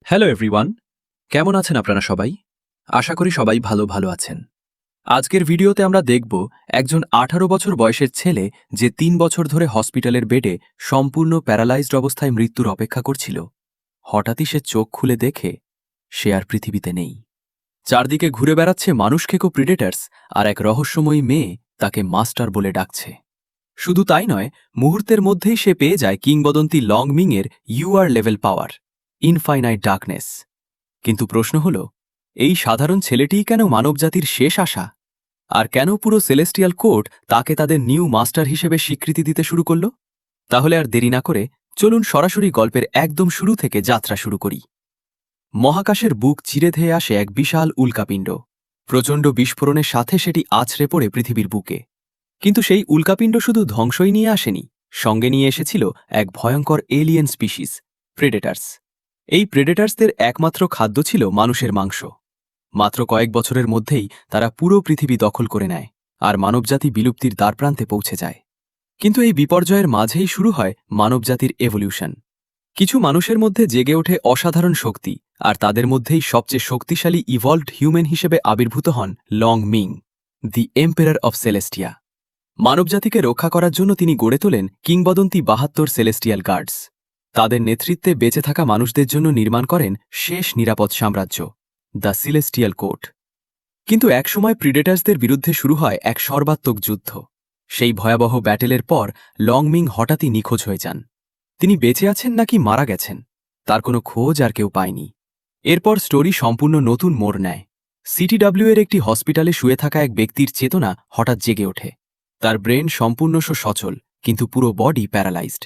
Hello everyone, কেমন আছেন আপনারা সবাই? আশা করি সবাই ভালো আছেন। আজকের ভিডিওতে আমরা দেখব একজন 18 বছর বয়সের ছেলে যে 3 বছর ধরে হসপিটালের বেডে সম্পূর্ণ প্যারালাইজড অবস্থায় মৃত্যুর অপেক্ষা করছিল। হঠাৎই সে চোখ খুলে দেখে সে আর পৃথিবীতে নেই। চারদিকে ঘুরে বেড়াচ্ছে মানুষখেকো প্রিডেটার্স, আর এক রহস্যময়ী মেয়ে তাকে মাস্টার বলে ডাকছে। শুধু তাই নয়, মুহূর্তের মধ্যেই সে পেয়ে যায় কিংবদন্তি লং মিংয়ের ইউআর লেভেল পাওয়ার, ইনফাইনাইট ডার্কনেস। কিন্তু প্রশ্ন হল, এই সাধারণ ছেলেটিই কেন মানবজাতির শেষ আশা? আর কেন পুরো সেলেস্টিয়াল কোর্ট তাকে তাদের নিউ মাস্টার হিসেবে স্বীকৃতি দিতে শুরু করল? তাহলে আর দেরি না করে চলুন সরাসরি গল্পের একদম শুরু থেকে যাত্রা শুরু করি। মহাকাশের বুক চিরে ধেয়ে আসে এক বিশাল উল্কাপিণ্ড। প্রচণ্ড বিস্ফোরণের সাথে সেটি আছড়ে পড়ে পৃথিবীর বুকে। কিন্তু সেই উল্কাপিণ্ড শুধু ধ্বংসই নিয়ে আসেনি, সঙ্গে নিয়ে এসেছিল এক ভয়ঙ্কর এলিয়েন স্পিসিস, প্রেডেটার্স। এই প্রেডেটার্সদের একমাত্র খাদ্য ছিল মানুষের মাংস। মাত্র কয়েক বছরের মধ্যেই তারা পুরো পৃথিবী দখল করে নেয়, আর মানবজাতি বিলুপ্তির দ্বারপ্রান্তে পৌঁছে যায়। কিন্তু এই বিপর্যয়ের মাঝেই শুরু হয় মানবজাতির এভলিউশন। কিছু মানুষের মধ্যে জেগে ওঠে অসাধারণ শক্তি, আর তাদের মধ্যেই সবচেয়ে শক্তিশালী ইভলভড হিউম্যান হিসেবে আবির্ভূত হন Long Ming, the emperor of Celestia. মানবজাতিকে রক্ষা করার জন্য তিনি গড়ে তোলেন কিংবদন্তি 72 সেলেস্টিয়াল গার্ডস। তাদের নেতৃত্বে বেঁচে থাকা মানুষদের জন্য নির্মাণ করেন শেষ নিরাপদ সাম্রাজ্য, দ্য সেলেস্টিয়াল কোর্ট। কিন্তু একসময় প্রিডেটার্সদের বিরুদ্ধে শুরু হয় এক সর্বাত্মক যুদ্ধ। সেই ভয়াবহ ব্যাটেলের পর লং মিং হঠাৎই নিখোঁজ হয়ে যান। তিনি বেঁচে আছেন নাকি মারা গেছেন, তার কোনো খোঁজ আর কেউ পায়নি। এরপর স্টোরি সম্পূর্ণ নতুন মোড় নেয়। সিটিডব্লিউ এর একটি হসপিটালে শুয়ে থাকা এক ব্যক্তির চেতনা হঠাৎ জেগে ওঠে। তার ব্রেন সম্পূর্ণ সচল, কিন্তু পুরো বডি প্যারালাইজড।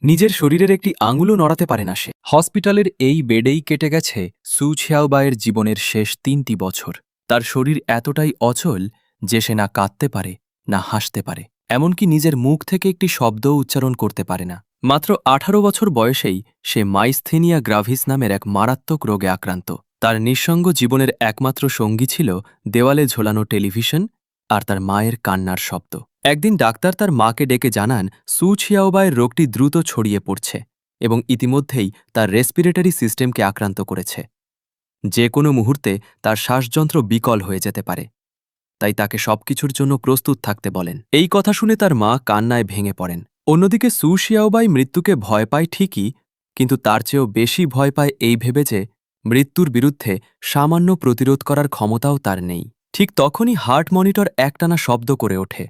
নিজের শরীরের একটি আঙুলও নড়াতে পারে না সে। হসপিটালের এই বেডেই কেটে গেছে সু ছিয়াওবাইয়ের জীবনের শেষ 3টি বছর। তার শরীর এতটাই অচল যে সে না কাঁদতে পারে, না হাসতে পারে, এমনকি নিজের মুখ থেকে একটি শব্দও উচ্চারণ করতে পারে না। মাত্র 18 বছর বয়সেই সে মাইস্থেনিয়া গ্রাভিস নামের এক মারাত্মক রোগে আক্রান্ত। তার নিঃসঙ্গ জীবনের একমাত্র সঙ্গী ছিল দেওয়ালে ঝোলানো টেলিভিশন আর তার মায়ের কান্নার শব্দ। একদিন ডাক্তার তার মাকে ডেকে জানান সু ছিয়াওবাইয়ের রোগটি দ্রুত ছড়িয়ে পড়ছে এবং ইতিমধ্যেই তার রেসপিরেটরি সিস্টেমকে আক্রান্ত করেছে। যে কোনো মুহূর্তে তার শ্বাসযন্ত্র বিকল হয়ে যেতে পারে, তাই তাকে সবকিছুর জন্য প্রস্তুত থাকতে বলেন। এই কথা শুনে তার মা কান্নায় ভেঙে পড়েন। অন্যদিকে সু ছিয়াওবাই মৃত্যুকে ভয় পায় ঠিকই, কিন্তু তার চেয়েও বেশি ভয় পায় এই ভেবে যে মৃত্যুর বিরুদ্ধে সামান্য প্রতিরোধ করার ক্ষমতাও তার নেই। ঠিক তখনই হার্ট মনিটর একটানা শব্দ করে ওঠে,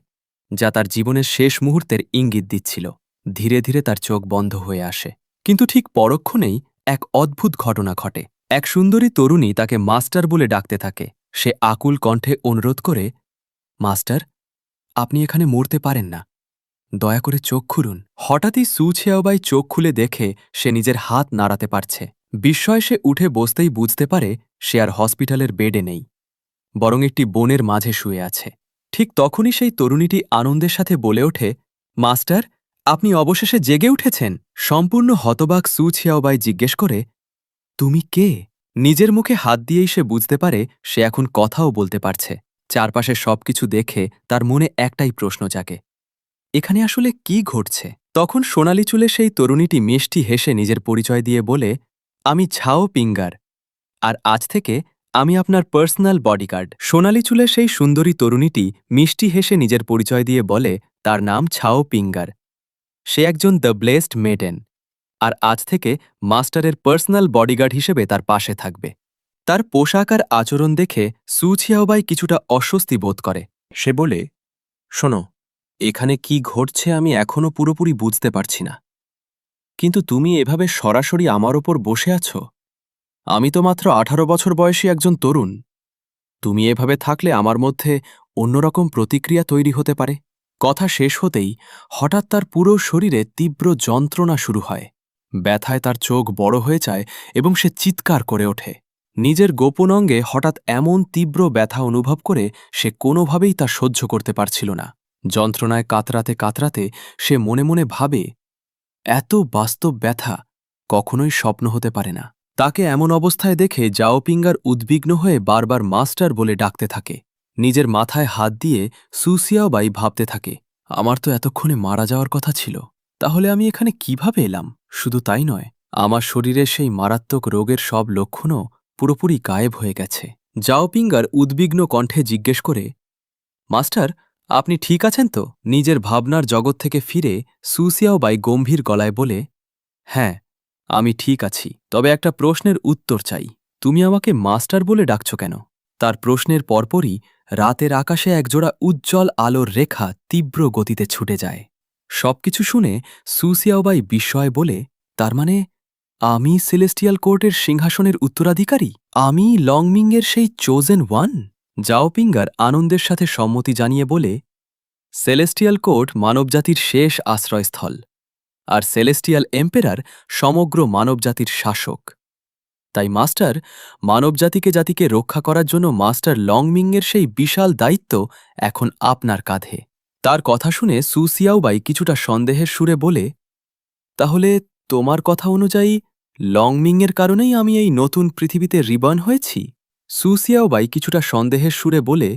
যা তার জীবনের শেষ মুহূর্তের ইঙ্গিত দিচ্ছিল। ধীরে ধীরে তার চোখ বন্ধ হয়ে আসে। কিন্তু ঠিক পরক্ষণেই এক অদ্ভুত ঘটনা ঘটে। এক সুন্দরী তরুণী তাকে মাস্টার বলে ডাকতে থাকে। সে আকুল কণ্ঠে অনুরোধ করে, মাস্টার, আপনি এখানে মরতে পারেন না, দয়া করে চোখ খুলুন। হঠাৎই সু ছিয়াওবাই চোখ খুলে দেখে সে নিজের হাত নাড়াতে পারছে। বিস্ময়ে সে উঠে বসতেই বুঝতে পারে সে আর হসপিটালের বেডে নেই, বরং একটি বনের মাঝে শুয়ে আছে। ঠিক তখনই সেই তরুণীটি আনন্দের সাথে বলে ওঠে, মাস্টার, আপনি অবশেষে জেগে উঠেছেন। সম্পূর্ণ হতবাক সু ছিয়াওবাই জিজ্ঞেস করে, তুমি কে? নিজের মুখে হাত দিয়েই সে বুঝতে পারে সে এখন কথাও বলতে পারছে। চারপাশে সবকিছু দেখে তার মনে একটাই প্রশ্ন জাগে, এখানে আসলে কি ঘটছে? তখন সোনালি চুলে সেই তরুণীটি মিষ্টি হেসে নিজের পরিচয় দিয়ে বলে, আমি ছাও পিঙ্গার, আর আজ থেকে আমি আপনার পার্সোনাল বডিগার্ড। সোনালি চুলে সেই সুন্দরী তরুণীটি মিষ্টি হেসে নিজের পরিচয় দিয়ে বলে তার নাম ছাও পিঙ্গার। সে একজন দ্য ব্লেসড মেডেন, আর আজ থেকে মাস্টারের পার্সোনাল বডিগার্ড হিসেবে তার পাশে থাকবে। তার পোশাক আর আচরণ দেখে সু ছিয়াওবাই কিছুটা অস্বস্তি বোধ করে। সে বলে, শোনো, এখানে কি ঘটছে আমি এখনও পুরোপুরি বুঝতে পারছি না, কিন্তু তুমি এভাবে সরাসরি আমার ওপর বসে আছো। আমি তো মাত্র 18 বছর বয়সী একজন তরুণ। তুমি এভাবে থাকলে আমার মধ্যে অন্যরকম প্রতিক্রিয়া তৈরি হতে পারে। কথা শেষ হতেই হঠাৎ তার পুরো শরীরে তীব্র যন্ত্রণা শুরু হয়। ব্যথায় তার চোখ বড় হয়ে যায় এবং সে চিৎকার করে ওঠে। নিজের গোপন অঙ্গে হঠাৎ এমন তীব্র ব্যথা অনুভব করে সে কোনোভাবেই তা সহ্য করতে পারছিল না। যন্ত্রণায় কাতরাতে কাতরাতে সে মনে মনে ভাবে, এত বাস্তব ব্যথা কখনোই স্বপ্ন হতে পারে না। তাকে এমন অবস্থায় দেখে জাওপিঙ্গার উদ্বিগ্ন হয়ে বারবার মাস্টার বলে ডাকতে থাকে। নিজের মাথায় হাত দিয়ে সু ছিয়াওবাই ভাবতে থাকে, আমার তো এতক্ষণে মারা যাওয়ার কথা ছিল, তাহলে আমি এখানে কিভাবে এলাম? শুধু তাই নয়, আমার শরীরে সেই মারাত্মক রোগের সব লক্ষণও পুরোপুরি গায়েব হয়ে গেছে। জাওপিঙ্গার উদ্বিগ্ন কণ্ঠে জিজ্ঞেস করে, মাস্টার, আপনি ঠিক আছেন তো? নিজের ভাবনার জগৎ থেকে ফিরে সুসিয়াওবাই গম্ভীর গলায় বলে, হ্যাঁ, আমি ঠিক আছি, তবে একটা প্রশ্নের উত্তর চাই। তুমি আমাকে মাস্টার বলে ডাকছ কেন? তার প্রশ্নের পরপরই রাতের আকাশে একজোড়া উজ্জ্বল আলোর রেখা তীব্র গতিতে ছুটে যায়। সবকিছু শুনে সুসিয়াওবাই বিস্ময়ে বলে, তার মানে আমি সেলেস্টিয়াল কোর্টের সিংহাসনের উত্তরাধিকারী? আমি লংমিংয়ের সেই চোজেন ওয়ান? জাওপিঙ্গার আনন্দের সাথে সম্মতি জানিয়ে বলে, সেলেস্টিয়াল কোর্ট মানবজাতির শেষ আশ্রয়স্থল, আর সেলেস্টিয়াল এম্পেরার সমগ্র মানবজাতির শাসক। তাই মাস্টার, মানবজাতিকে জাতিকে রক্ষা করার জন্য মাস্টার লংমিংয়ের সেই বিশাল দায়িত্ব এখন আপনার কাঁধে। তার কথা শুনে সুসিয়াওবাই কিছুটা সন্দেহের সুরে বলে, তাহলে তোমার কথা অনুযায়ী লংমিংয়ের কারণেই আমি এই নতুন পৃথিবীতে রিবর্ন হয়েছি? সুসিয়াওবাই কিছুটা সন্দেহের সুরে বলে,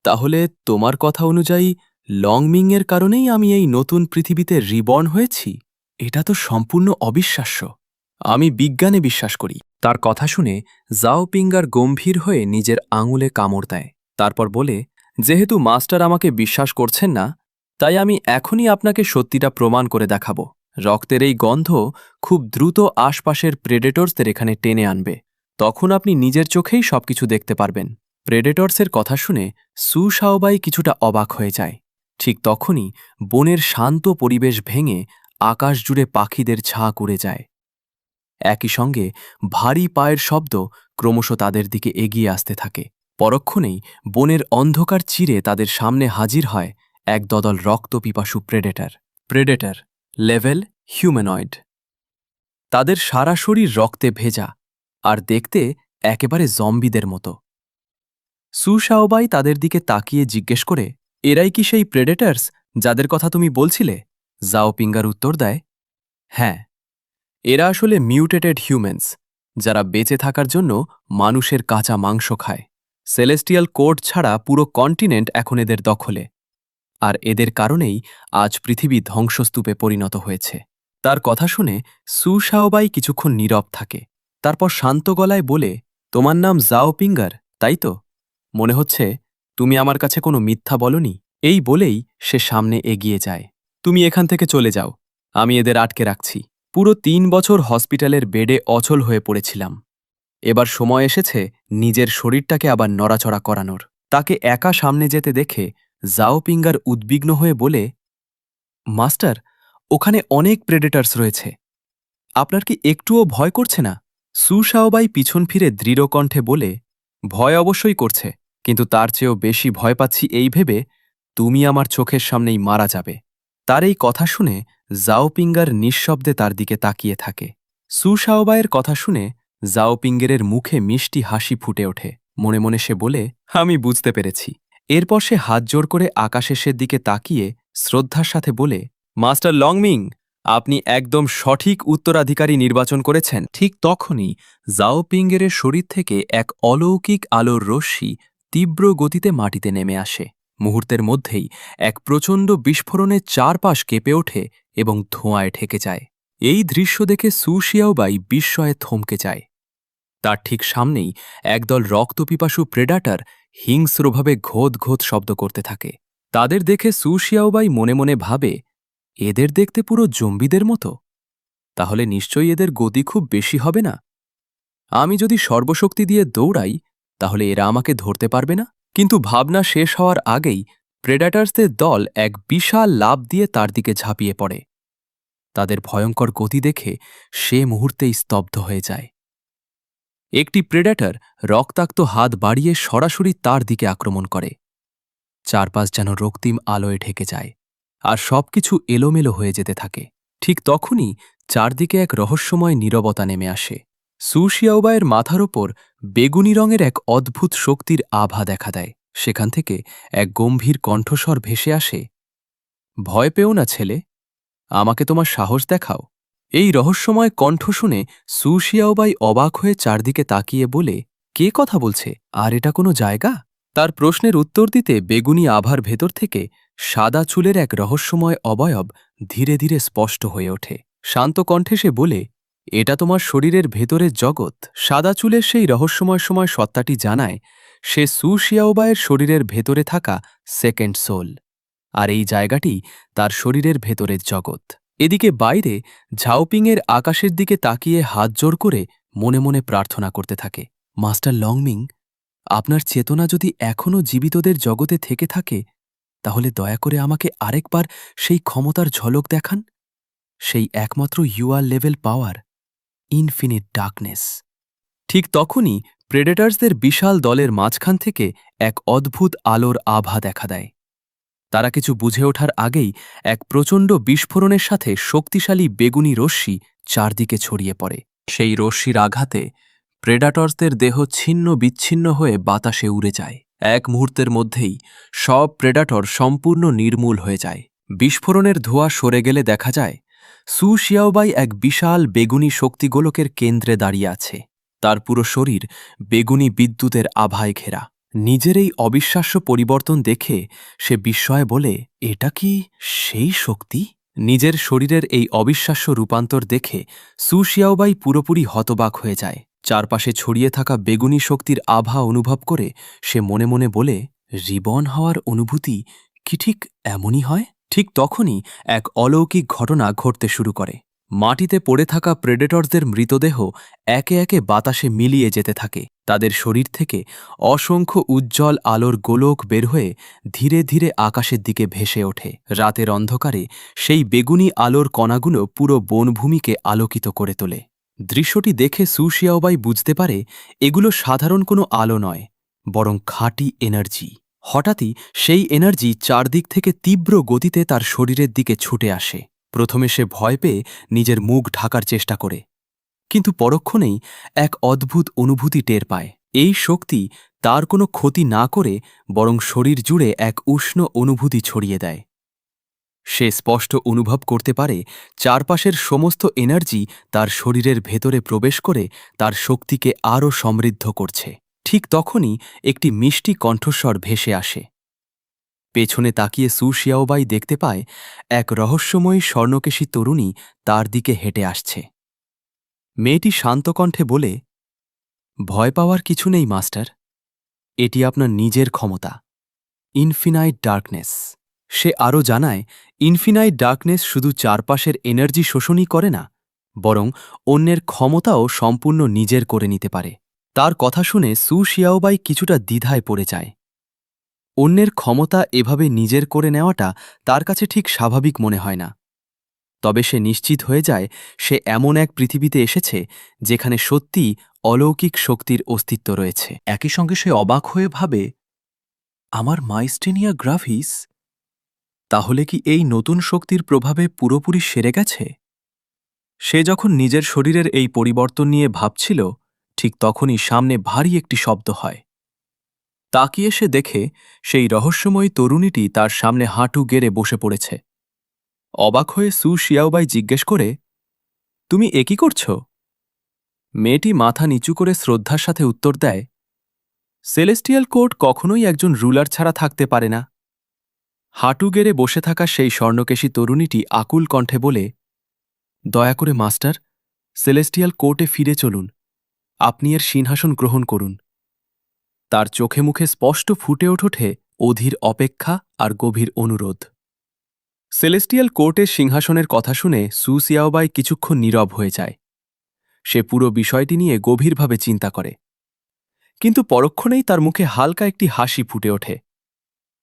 তাহলে তোমার কথা অনুযায়ী লংমিংয়ের কারণেই আমি এই নতুন পৃথিবীতে রিবর্ন হয়েছি? এটা তো সম্পূর্ণ অবিশ্বাস্য। আমি বিজ্ঞানে বিশ্বাস করি। তার কথা শুনে জাওপিঙ্গার গম্ভীর হয়ে নিজের আঙুলে কামড় দেয়। তারপর বলে, যেহেতু মাস্টার আমাকে বিশ্বাস করছেন না, তাই আমি এখনই আপনাকে সত্যিটা প্রমাণ করে দেখাব। রক্তের এই গন্ধ খুব দ্রুত আশপাশের প্রেডেটরসদের এখানে টেনে আনবে। তখন আপনি নিজের চোখেই সবকিছু দেখতে পারবেন। প্রেডেটরসের কথা শুনে সুশাওবাই কিছুটা অবাক হয়ে যায়। ঠিক তখনই বনের শান্ত পরিবেশ ভেঙে আকাশ জুড়ে পাখিদের ঝাঁক উড়ে যায়। একই সঙ্গে ভারী পায়ের শব্দ ক্রমশ তাদের দিকে এগিয়ে আসতে থাকে। পরক্ষণেই বনের অন্ধকার চিরে তাদের সামনে হাজির হয় এক দদল রক্তপিপাসু প্রেডেটর। Predator level humanoid. তাদের সারা শরীর রক্তে ভেজা আর দেখতে একেবারে জম্বিদের মতো। সুশাওবাই তাদের দিকে তাকিয়ে জিজ্ঞেস করে, এরাই কি সেই প্রেডেটার্স যাদের কথা তুমি বলছিলে? জাওপিঙ্গার উত্তর দেয়, হ্যাঁ, এরা আসলে মিউটেটেড হিউম্যানস, যারা বেঁচে থাকার জন্য মানুষের কাঁচা মাংস খায়। সেলেস্টিয়াল কোর্ট ছাড়া পুরো কন্টিনেন্ট এখন এদের দখলে, আর এদের কারণেই আজ পৃথিবী ধ্বংসস্তূপে পরিণত হয়েছে। তার কথা শুনে সুশাওবাই কিছুক্ষণ নীরব থাকে। তারপর শান্ত গলায় বলে, তোমার নাম জাওপিঙ্গার, তাই তো? মনে হচ্ছে তুমি আমার কাছে কোনো মিথ্যা বলনি। এই বলেই সে সামনে এগিয়ে যায়। তুমি এখান থেকে চলে যাও, আমি এদের আটকে রাখছি। পুরো ৩ বছর হসপিটালের বেডে অচল হয়ে পড়েছিলাম। এবার সময় এসেছে নিজের শরীরটাকে আবার নড়াচড়া করানোর। তাকে একা সামনে যেতে দেখে জাওপিঙ্গার উদ্বিগ্ন হয়ে বলে, মাস্টার, ওখানে অনেক প্রেডেটার্স রয়েছে। আপনার কি একটুও ভয় করছে না? সুশাওবাই পিছন ফিরে দৃঢ় কণ্ঠে বলে, ভয় অবশ্যই করছে, কিন্তু তার চেয়েও বেশি ভয় পাচ্ছি এই ভেবে তুমি আমার চোখের সামনেই মারা যাবে। তার এই কথা শুনে জাওপিঙ্গার নিঃশব্দে তার দিকে তাকিয়ে থাকে। সুশাওবাইয়ের কথা শুনে জাওপিঙ্গেরের মুখে মিষ্টি হাসি ফুটে ওঠে। মনে মনে সে বলে, আমি বুঝতে পেরেছি। এরপর সে হাত জোর করে আকাশের দিকে তাকিয়ে শ্রদ্ধার সাথে বলে, মাস্টার লংমিং, আপনি একদম সঠিক উত্তরাধিকারী নির্বাচন করেছেন। ঠিক তখনই জাওপিঙ্গেরের শরীর থেকে এক অলৌকিক আলোর রশ্মি তীব্র গতিতে মাটিতে নেমে আসে। মুহূর্তের মধ্যেই এক প্রচণ্ড বিস্ফোরণে চারপাশ কেঁপে ওঠে এবং ধোঁয়ায় ঢেকে যায়। এই দৃশ্য দেখে সুশিয়াওবাই বিস্ময়ে থমকে যায়। তার ঠিক সামনেই একদল রক্তপিপাসু প্রেডাটার হিংস্রভাবে ঘোদ ঘোদ শব্দ করতে থাকে। তাদের দেখে সুশিয়াওবাই মনে মনে ভাবে, এদের দেখতে পুরো জম্বিদের মতো। তাহলে নিশ্চয়ই এদের গতি খুব বেশি হবে না। আমি যদি সর্বশক্তি দিয়ে দৌড়াই, তাহলে এরা আমাকে ধরতে পারবে না। কিন্তু ভাবনা শেষ হওয়ার আগেই প্রেডাটার্সদের দল এক বিশাল লাফ দিয়ে তার দিকে ঝাঁপিয়ে পড়ে। তাদের ভয়ঙ্কর গতি দেখে সে মুহূর্তেই স্তব্ধ হয়ে যায়। একটি প্রেডেটর রক্তাক্ত হাত বাড়িয়ে সরাসরি তার দিকে আক্রমণ করে। চারপাশ যেন রক্তিম আলোয় ঢেকে যায়, আর সবকিছু এলোমেলো হয়ে যেতে থাকে। ঠিক তখনই চারদিকে এক রহস্যময় নীরবতা নেমে আসে। সুশিয়াওবাইয়ের মাথার ওপর বেগুনি রঙের এক অদ্ভুত শক্তির আভা দেখা দেয়। সেখান থেকে এক গম্ভীর কণ্ঠস্বর ভেসে আসে, ভয় পেও না ছেলে, আমাকে তোমার সাহস দেখাও। এই রহস্যময় কণ্ঠ শুনে সুশিয়াওবাই অবাক হয়ে চারদিকে তাকিয়ে বলে, কে কথা বলছে, আর এটা কোনো জায়গা? তার প্রশ্নের উত্তর দিতে বেগুনি আভার ভেতর থেকে সাদা চুলের এক রহস্যময় অবয়ব ধীরে ধীরে স্পষ্ট হয়ে ওঠে। শান্ত কণ্ঠে সে বলে, এটা তোমার শরীরের ভেতরের জগৎ। সাদা চুলের সেই রহস্যময় সময় সত্তাটি জানায় সে সু শিয়াওবাইয়ের শরীরের ভেতরে থাকা সেকেন্ড সোল, আর এই জায়গাটি তার শরীরের ভেতরের জগৎ। এদিকে বাইরে ঝাওপিংয়ের আকাশের দিকে তাকিয়ে হাত জোড় করে মনে মনে প্রার্থনা করতে থাকে, মাস্টার লংমিং, আপনার চেতনা যদি এখনও জীবিতদের জগতে থেকে থাকে তাহলে দয়া করে আমাকে আরেকবার সেই ক্ষমতার ঝলক দেখান, সেই একমাত্র ইউআর লেভেল পাওয়ার, ইনফিনিট ডার্কনেস। ঠিক তখনই প্রেডেটার্সদের বিশাল দলের মাঝখান থেকে এক অদ্ভুত আলোর আভা দেখা দেয়। তারা কিছু বুঝে ওঠার আগেই এক প্রচণ্ড বিস্ফোরণের সাথে শক্তিশালী বেগুনি রশ্মি চারদিকে ছড়িয়ে পড়ে। সেই রশ্মির আঘাতে প্রেডাটর্সদের দেহ ছিন্ন বিচ্ছিন্ন হয়ে বাতাসে উড়ে যায়। এক মুহূর্তের মধ্যেই সব প্রেডাটর সম্পূর্ণ নির্মূল হয়ে যায়। বিস্ফোরণের ধোঁয়া সরে গেলে দেখা যায় সু শিয়াওবাই এক বিশাল বেগুনি শক্তিগোলকের কেন্দ্রে দাঁড়িয়ে আছে। তার পুরো শরীর বেগুনি বিদ্যুতের আভায় ঘেরা। নিজের এই অবিশ্বাস্য পরিবর্তন দেখে সে বিস্ময়ে বলে, এটা কি সেই শক্তি? নিজের শরীরের এই অবিশ্বাস্য রূপান্তর দেখে সু শিয়াওবাই পুরোপুরি হতবাক হয়ে যায়। চারপাশে ছড়িয়ে থাকা বেগুনি শক্তির আভা অনুভব করে সে মনে মনে বলে, রিবর্ন হওয়ার অনুভূতি কি ঠিক এমনই হয়? ঠিক তখনই এক অলৌকিক ঘটনা ঘটতে শুরু করে। মাটিতে পড়ে থাকা প্রেডেটরদের মৃতদেহ একে একে বাতাসে মিলিয়ে যেতে থাকে। তাদের শরীর থেকে অসংখ্য উজ্জ্বল আলোর গোলক বের হয়ে ধীরে ধীরে আকাশের দিকে ভেসে ওঠে। রাতের অন্ধকারে সেই বেগুনি আলোর কণাগুলো পুরো বনভূমিকে আলোকিত করে তোলে। দৃশ্যটি দেখে সু শিয়াওবাই বুঝতে পারে এগুলো সাধারণ কোনো আলো নয়, বরং খাঁটি এনার্জি। হঠাৎই সেই এনার্জি চারদিক থেকে তীব্র গতিতে তার শরীরের দিকে ছুটে আসে। প্রথমে সে ভয় পেয়ে নিজের মুখ ঢাকার চেষ্টা করে, কিন্তু পরক্ষণেই এক অদ্ভুত অনুভূতি টের পায়। এই শক্তি তার কোনো ক্ষতি না করে বরং শরীর জুড়ে এক উষ্ণ অনুভূতি ছড়িয়ে দেয়। সে স্পষ্ট অনুভব করতে পারে চারপাশের সমস্ত এনার্জি তার শরীরের ভেতরে প্রবেশ করে তার শক্তিকে আরও সমৃদ্ধ করছে। ঠিক তখনই একটি মিষ্টি কণ্ঠস্বর ভেসে আসে। পেছনে তাকিয়ে সু শিয়াওবাই দেখতে পায় এক রহস্যময়ী স্বর্ণকেশী তরুণী তার দিকে হেঁটে আসছে। মেয়েটি শান্ত কণ্ঠে বলে, ভয় পাওয়ার কিছু নেই মাস্টার, এটি আপনার নিজের ক্ষমতা, ইনফিনাইট ডার্কনেস। সে আরও জানায়, ইনফিনাইট ডার্কনেস শুধু চারপাশের এনার্জি শোষণই করে না, বরং অন্যের ক্ষমতাও সম্পূর্ণ নিজের করে নিতে পারে। তার কথা শুনে সু শিয়াওবাই কিছুটা দ্বিধায় পড়ে যায়। অন্যের ক্ষমতা এভাবে নিজের করে নেওয়াটা তার কাছে ঠিক স্বাভাবিক মনে হয় না। তবে সে নিশ্চিত হয়ে যায় সে এমন এক পৃথিবীতে এসেছে যেখানে সত্যিই অলৌকিক শক্তির অস্তিত্ব রয়েছে। একই সঙ্গে সে অবাক হয়ে ভাবে, আমার মাইস্টেনিয়া গ্রাভিস তাহলে কি এই নতুন শক্তির প্রভাবে পুরোপুরি সেরে গেছে? সে যখন নিজের শরীরের এই পরিবর্তন নিয়ে ভাবছিল, ঠিক তখনই সামনে ভারী একটি শব্দ হয়। তাকিয়ে সে দেখে সেই রহস্যময়ী তরুণীটি তার সামনে হাঁটু গেড়ে বসে পড়েছে। অবাক হয়ে সু শিয়াওবাই জিজ্ঞেস করে, তুমি এ কি করছ? মেয়েটি মাথা নিচু করে শ্রদ্ধার সাথে উত্তর দেয়, সেলেস্টিয়াল কোর্ট কখনোই একজন রুলার ছাড়া থাকতে পারে না। হাঁটু গেড়ে বসে থাকা সেই স্বর্ণকেশী তরুণীটি আকুল কণ্ঠে বলে, দয়া করে মাস্টার, সেলেস্টিয়াল কোর্টে ফিরে চলুন, আপনি এর সিংহাসন গ্রহণ করুন। তার চোখে মুখে স্পষ্ট ফুটে ওঠে অধীর অপেক্ষা আর গভীর অনুরোধ। সেলেস্টিয়াল কোর্টের সিংহাসনের কথা শুনে সু শিয়াওবাই কিছুক্ষণ নীরব হয়ে যায়। সে পুরো বিষয়টি নিয়ে গভীরভাবে চিন্তা করে, কিন্তু পরক্ষণেই তার মুখে হালকা একটি হাসি ফুটে ওঠে।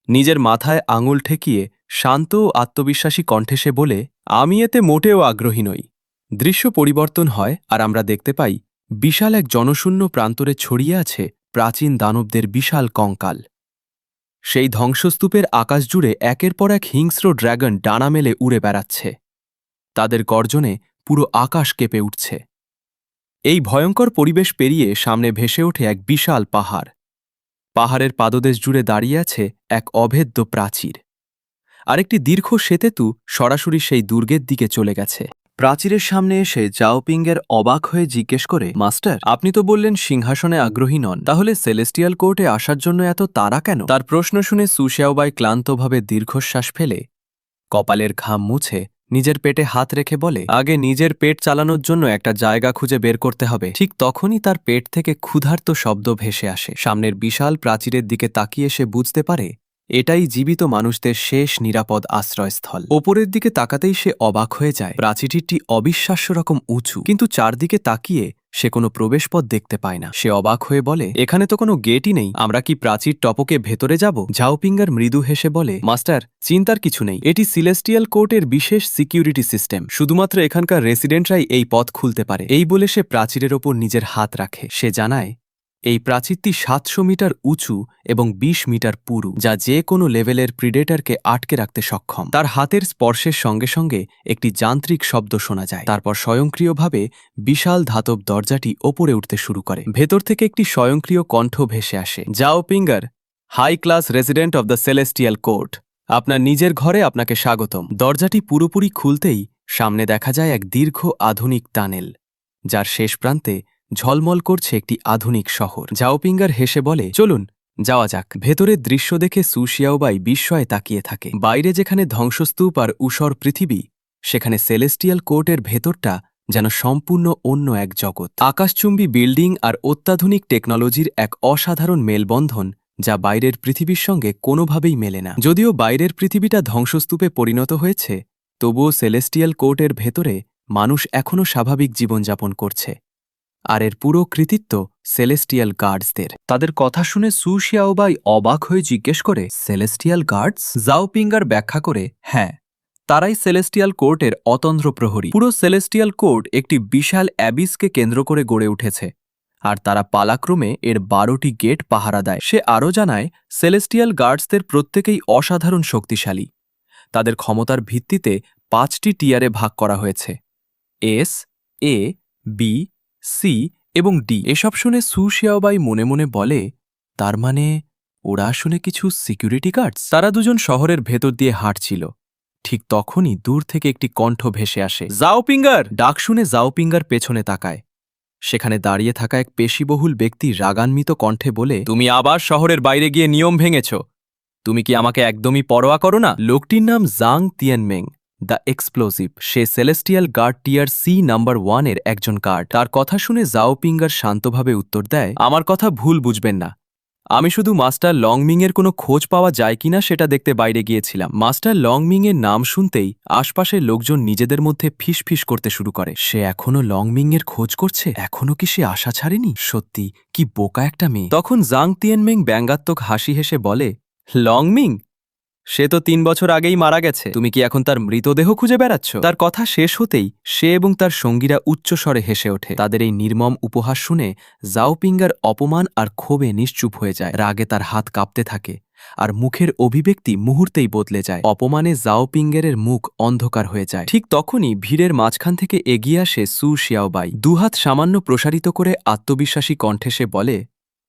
নিজের মাথায় আঙুল ঠেকিয়ে শান্ত ও আত্মবিশ্বাসী কণ্ঠে সে বলে, আমি এতে মোটেও আগ্রহী নই। দৃশ্য পরিবর্তন হয় আর আমরা দেখতে পাই বিশাল এক জনশূন্য প্রান্তরে ছড়িয়ে আছে প্রাচীন দানবদের বিশাল কঙ্কাল। সেই ধ্বংসস্তূপের আকাশ জুড়ে একের পর এক হিংস্র ড্র্যাগন ডানা মেলে উড়ে বেড়াচ্ছে। তাদের গর্জনে পুরো আকাশ কেঁপে উঠছে। এই ভয়ঙ্কর পরিবেশ পেরিয়ে সামনে ভেসে ওঠে এক বিশাল পাহাড়। পাহাড়ের পাদদেশ জুড়ে দাঁড়িয়ে আছে এক অভেদ্য প্রাচীর। আরেকটি দীর্ঘ সেতু সরাসরি সেই দুর্গের দিকে চলে গেছে। প্রাচীরের সামনে এসে জাওপিংয়ের অবাক হয়ে জিজ্ঞেস করে, মাস্টার, আপনি তো বললেন সিংহাসনে আগ্রহী নন, তাহলে সেলেস্টিয়াল কোর্টে আসার জন্য এত তাড়া কেন? তার প্রশ্ন শুনে সু শিয়াওবাই ক্লান্তভাবে দীর্ঘশ্বাস ফেলে কপালের ঘাম মুছে নিজের পেটে হাত রেখে বলে, আগে নিজের পেট চালানোর জন্য একটা জায়গা খুঁজে বের করতে হবে। ঠিক তখনই তার পেট থেকে ক্ষুধার্ত শব্দ ভেসে আসে। সামনের বিশাল প্রাচীরের দিকে তাকিয়ে সে বুঝতে পারে এটাই জীবিত মানুষদের শেষ নিরাপদ আশ্রয়স্থল। ওপরের দিকে তাকাতেই সে অবাক হয়ে যায়। প্রাচীরটি অবিশ্বাস্য রকম উঁচু, কিন্তু চারদিকে তাকিয়ে সে কোনো প্রবেশপথ দেখতে পায় না। সে অবাক হয়ে বলে, এখানে তো কোনো গেটই নেই, আমরা কি প্রাচীর টপকে ভেতরে যাব? ঝাওপিঙ্গার মৃদু হেসে বলে, মাস্টার, চিন্তার কিছু নেই, এটি সিলেস্টিয়াল কোর্টের বিশেষ সিকিউরিটি সিস্টেম, শুধুমাত্র এখানকার রেসিডেন্টরাই এই পথ খুলতে পারে। এই বলে সে প্রাচীরের ওপর নিজের হাত রাখে। সে জানায় এই প্রাচীরটি ৭০০ মিটার উঁচু এবং ২০ মিটার পুরু, যা যে কোনো লেভেলের প্রিডেটরকে আটকে রাখতে সক্ষম। তার হাতের স্পর্শের সঙ্গে সঙ্গে একটি যান্ত্রিক শব্দ শোনা যায়। তারপর স্বয়ংক্রিয়ভাবে বিশাল ধাতব দরজাটি ওপরে উঠতে শুরু করে। ভেতর থেকে একটি স্বয়ংক্রিয় কণ্ঠ ভেসে আসে, জাওপিঙ্গার, high class resident of the celestial court, আপনার নিজের ঘরে আপনাকে স্বাগতম। দরজাটি পুরোপুরি খুলতেই সামনে দেখা যায় এক দীর্ঘ আধুনিক টানেল, যার শেষ প্রান্তে ঝলমল করছে একটি আধুনিক শহর। জাওপিঙ্গার হেসে বলে, চলুন যাওয়া যাক। ভেতরের দৃশ্য দেখে সু শিয়াওবাই বিস্ময়ে তাকিয়ে থাকে। বাইরে যেখানে ধ্বংসস্তূপ আর ঊষর পৃথিবী, সেখানে সেলেস্টিয়াল কোর্টের ভেতরটা যেন সম্পূর্ণ অন্য এক জগৎ। আকাশচুম্বী বিল্ডিং আর অত্যাধুনিক টেকনোলজির এক অসাধারণ মেলবন্ধন, যা বাইরের পৃথিবীর সঙ্গে কোনোভাবেই মেলে না। যদিও বাইরের পৃথিবীটা ধ্বংসস্তূপে পরিণত হয়েছে, তবুও সেলেস্টিয়াল কোর্টের ভেতরে মানুষ এখনও স্বাভাবিক জীবনযাপন করছে। আর এর পুরো কৃতিত্ব সেলেস্টিয়াল গার্ডসদের। তাদের কথা শুনে সু শিয়াওবাই অবাক হয়ে জিজ্ঞেস করে, সেলেস্টিয়াল গার্ডস? জাওপিঙ্গার ব্যাখ্যা করে, হ্যাঁ, তারাই সেলেস্টিয়াল কোর্টের অতন্দ্র প্রহরী। পুরো সেলেস্টিয়াল কোর্ট একটি বিশাল অ্যাবিসকে কেন্দ্র করে গড়ে উঠেছে, আর তারা পালাক্রমে এর ১২টি গেট পাহারা দেয়। সে আরও জানায়, সেলেস্টিয়াল গার্ডসদের প্রত্যেকেই অসাধারণ শক্তিশালী। তাদের ক্ষমতার ভিত্তিতে ৫টি টিয়ারে ভাগ করা হয়েছে, এস, এ, বি, সি এবং ডি। এসব শুনে সু শিয়াওবাই মনে মনে বলে, তার মানে ওরা আসলে কিছু সিকিউরিটি গার্ডস। তারা দুজন শহরের ভেতর দিয়ে হাঁটছিল। ঠিক তখনই দূর থেকে একটি কণ্ঠ ভেসে আসে, জাওপিঙ্গার! ডাক শুনে জাওপিঙ্গার পেছনে তাকায়। সেখানে দাঁড়িয়ে থাকা এক পেশিবহুল ব্যক্তি রাগান্বিত কণ্ঠে বলে, তুমি আবার শহরের বাইরে গিয়ে নিয়ম ভেঙেছ। তুমি কি আমাকে একদমই পরোয়া করো না? লোকটির নাম জাং তিয়ানমেং, দ্য এক্সপ্লোসিভ। সে celestial guard tier C number 1 এর একজন গার্ড। তার কথা শুনে জাওপিঙ্গার শান্তভাবে উত্তর দেয়, আমার কথা ভুল বুঝবেন না, আমি শুধু মাস্টার লংমিংয়ের কোনো খোঁজ পাওয়া যায় কিনা সেটা দেখতে বাইরে গিয়েছিলাম। মাস্টার লংমিংয়ের নাম শুনতেই আশপাশের লোকজন নিজেদের মধ্যে ফিসফিস করতে শুরু করে। সে এখনো লংমিংয়ের খোঁজ করছে? এখনো কি সে আশা ছাড়েনি? সত্যি কি বোকা একটা মেয়ে। তখন জাং তিয়ানমেং ব্যঙ্গাত্মক হাসি হেসে বলে, লংমিং? সে তো ৩ বছর আগেই মারা গেছে। তুমি কি এখন তার মৃতদেহ খুঁজে বেড়াচ্ছ? তার কথা শেষ হতেই সে এবং তার সঙ্গীরা উচ্চস্বরে হেসে ওঠে। তাদের এই নির্মম উপহাস শুনে জাওপিঙ্গার অপমান আর ক্ষোভে নিশ্চুপ হয়ে যায়। রাগে তার হাত কাঁপতে থাকে, আর মুখের অভিব্যক্তি মুহূর্তেই বদলে যায়। অপমানে জাওপিঙ্গারের মুখ অন্ধকার হয়ে যায়। ঠিক তখনই ভিড়ের মাঝখান থেকে এগিয়ে আসে সু শিয়াওবাই। দুহাত সামান্য প্রসারিত করে আত্মবিশ্বাসী কণ্ঠে সে বলে,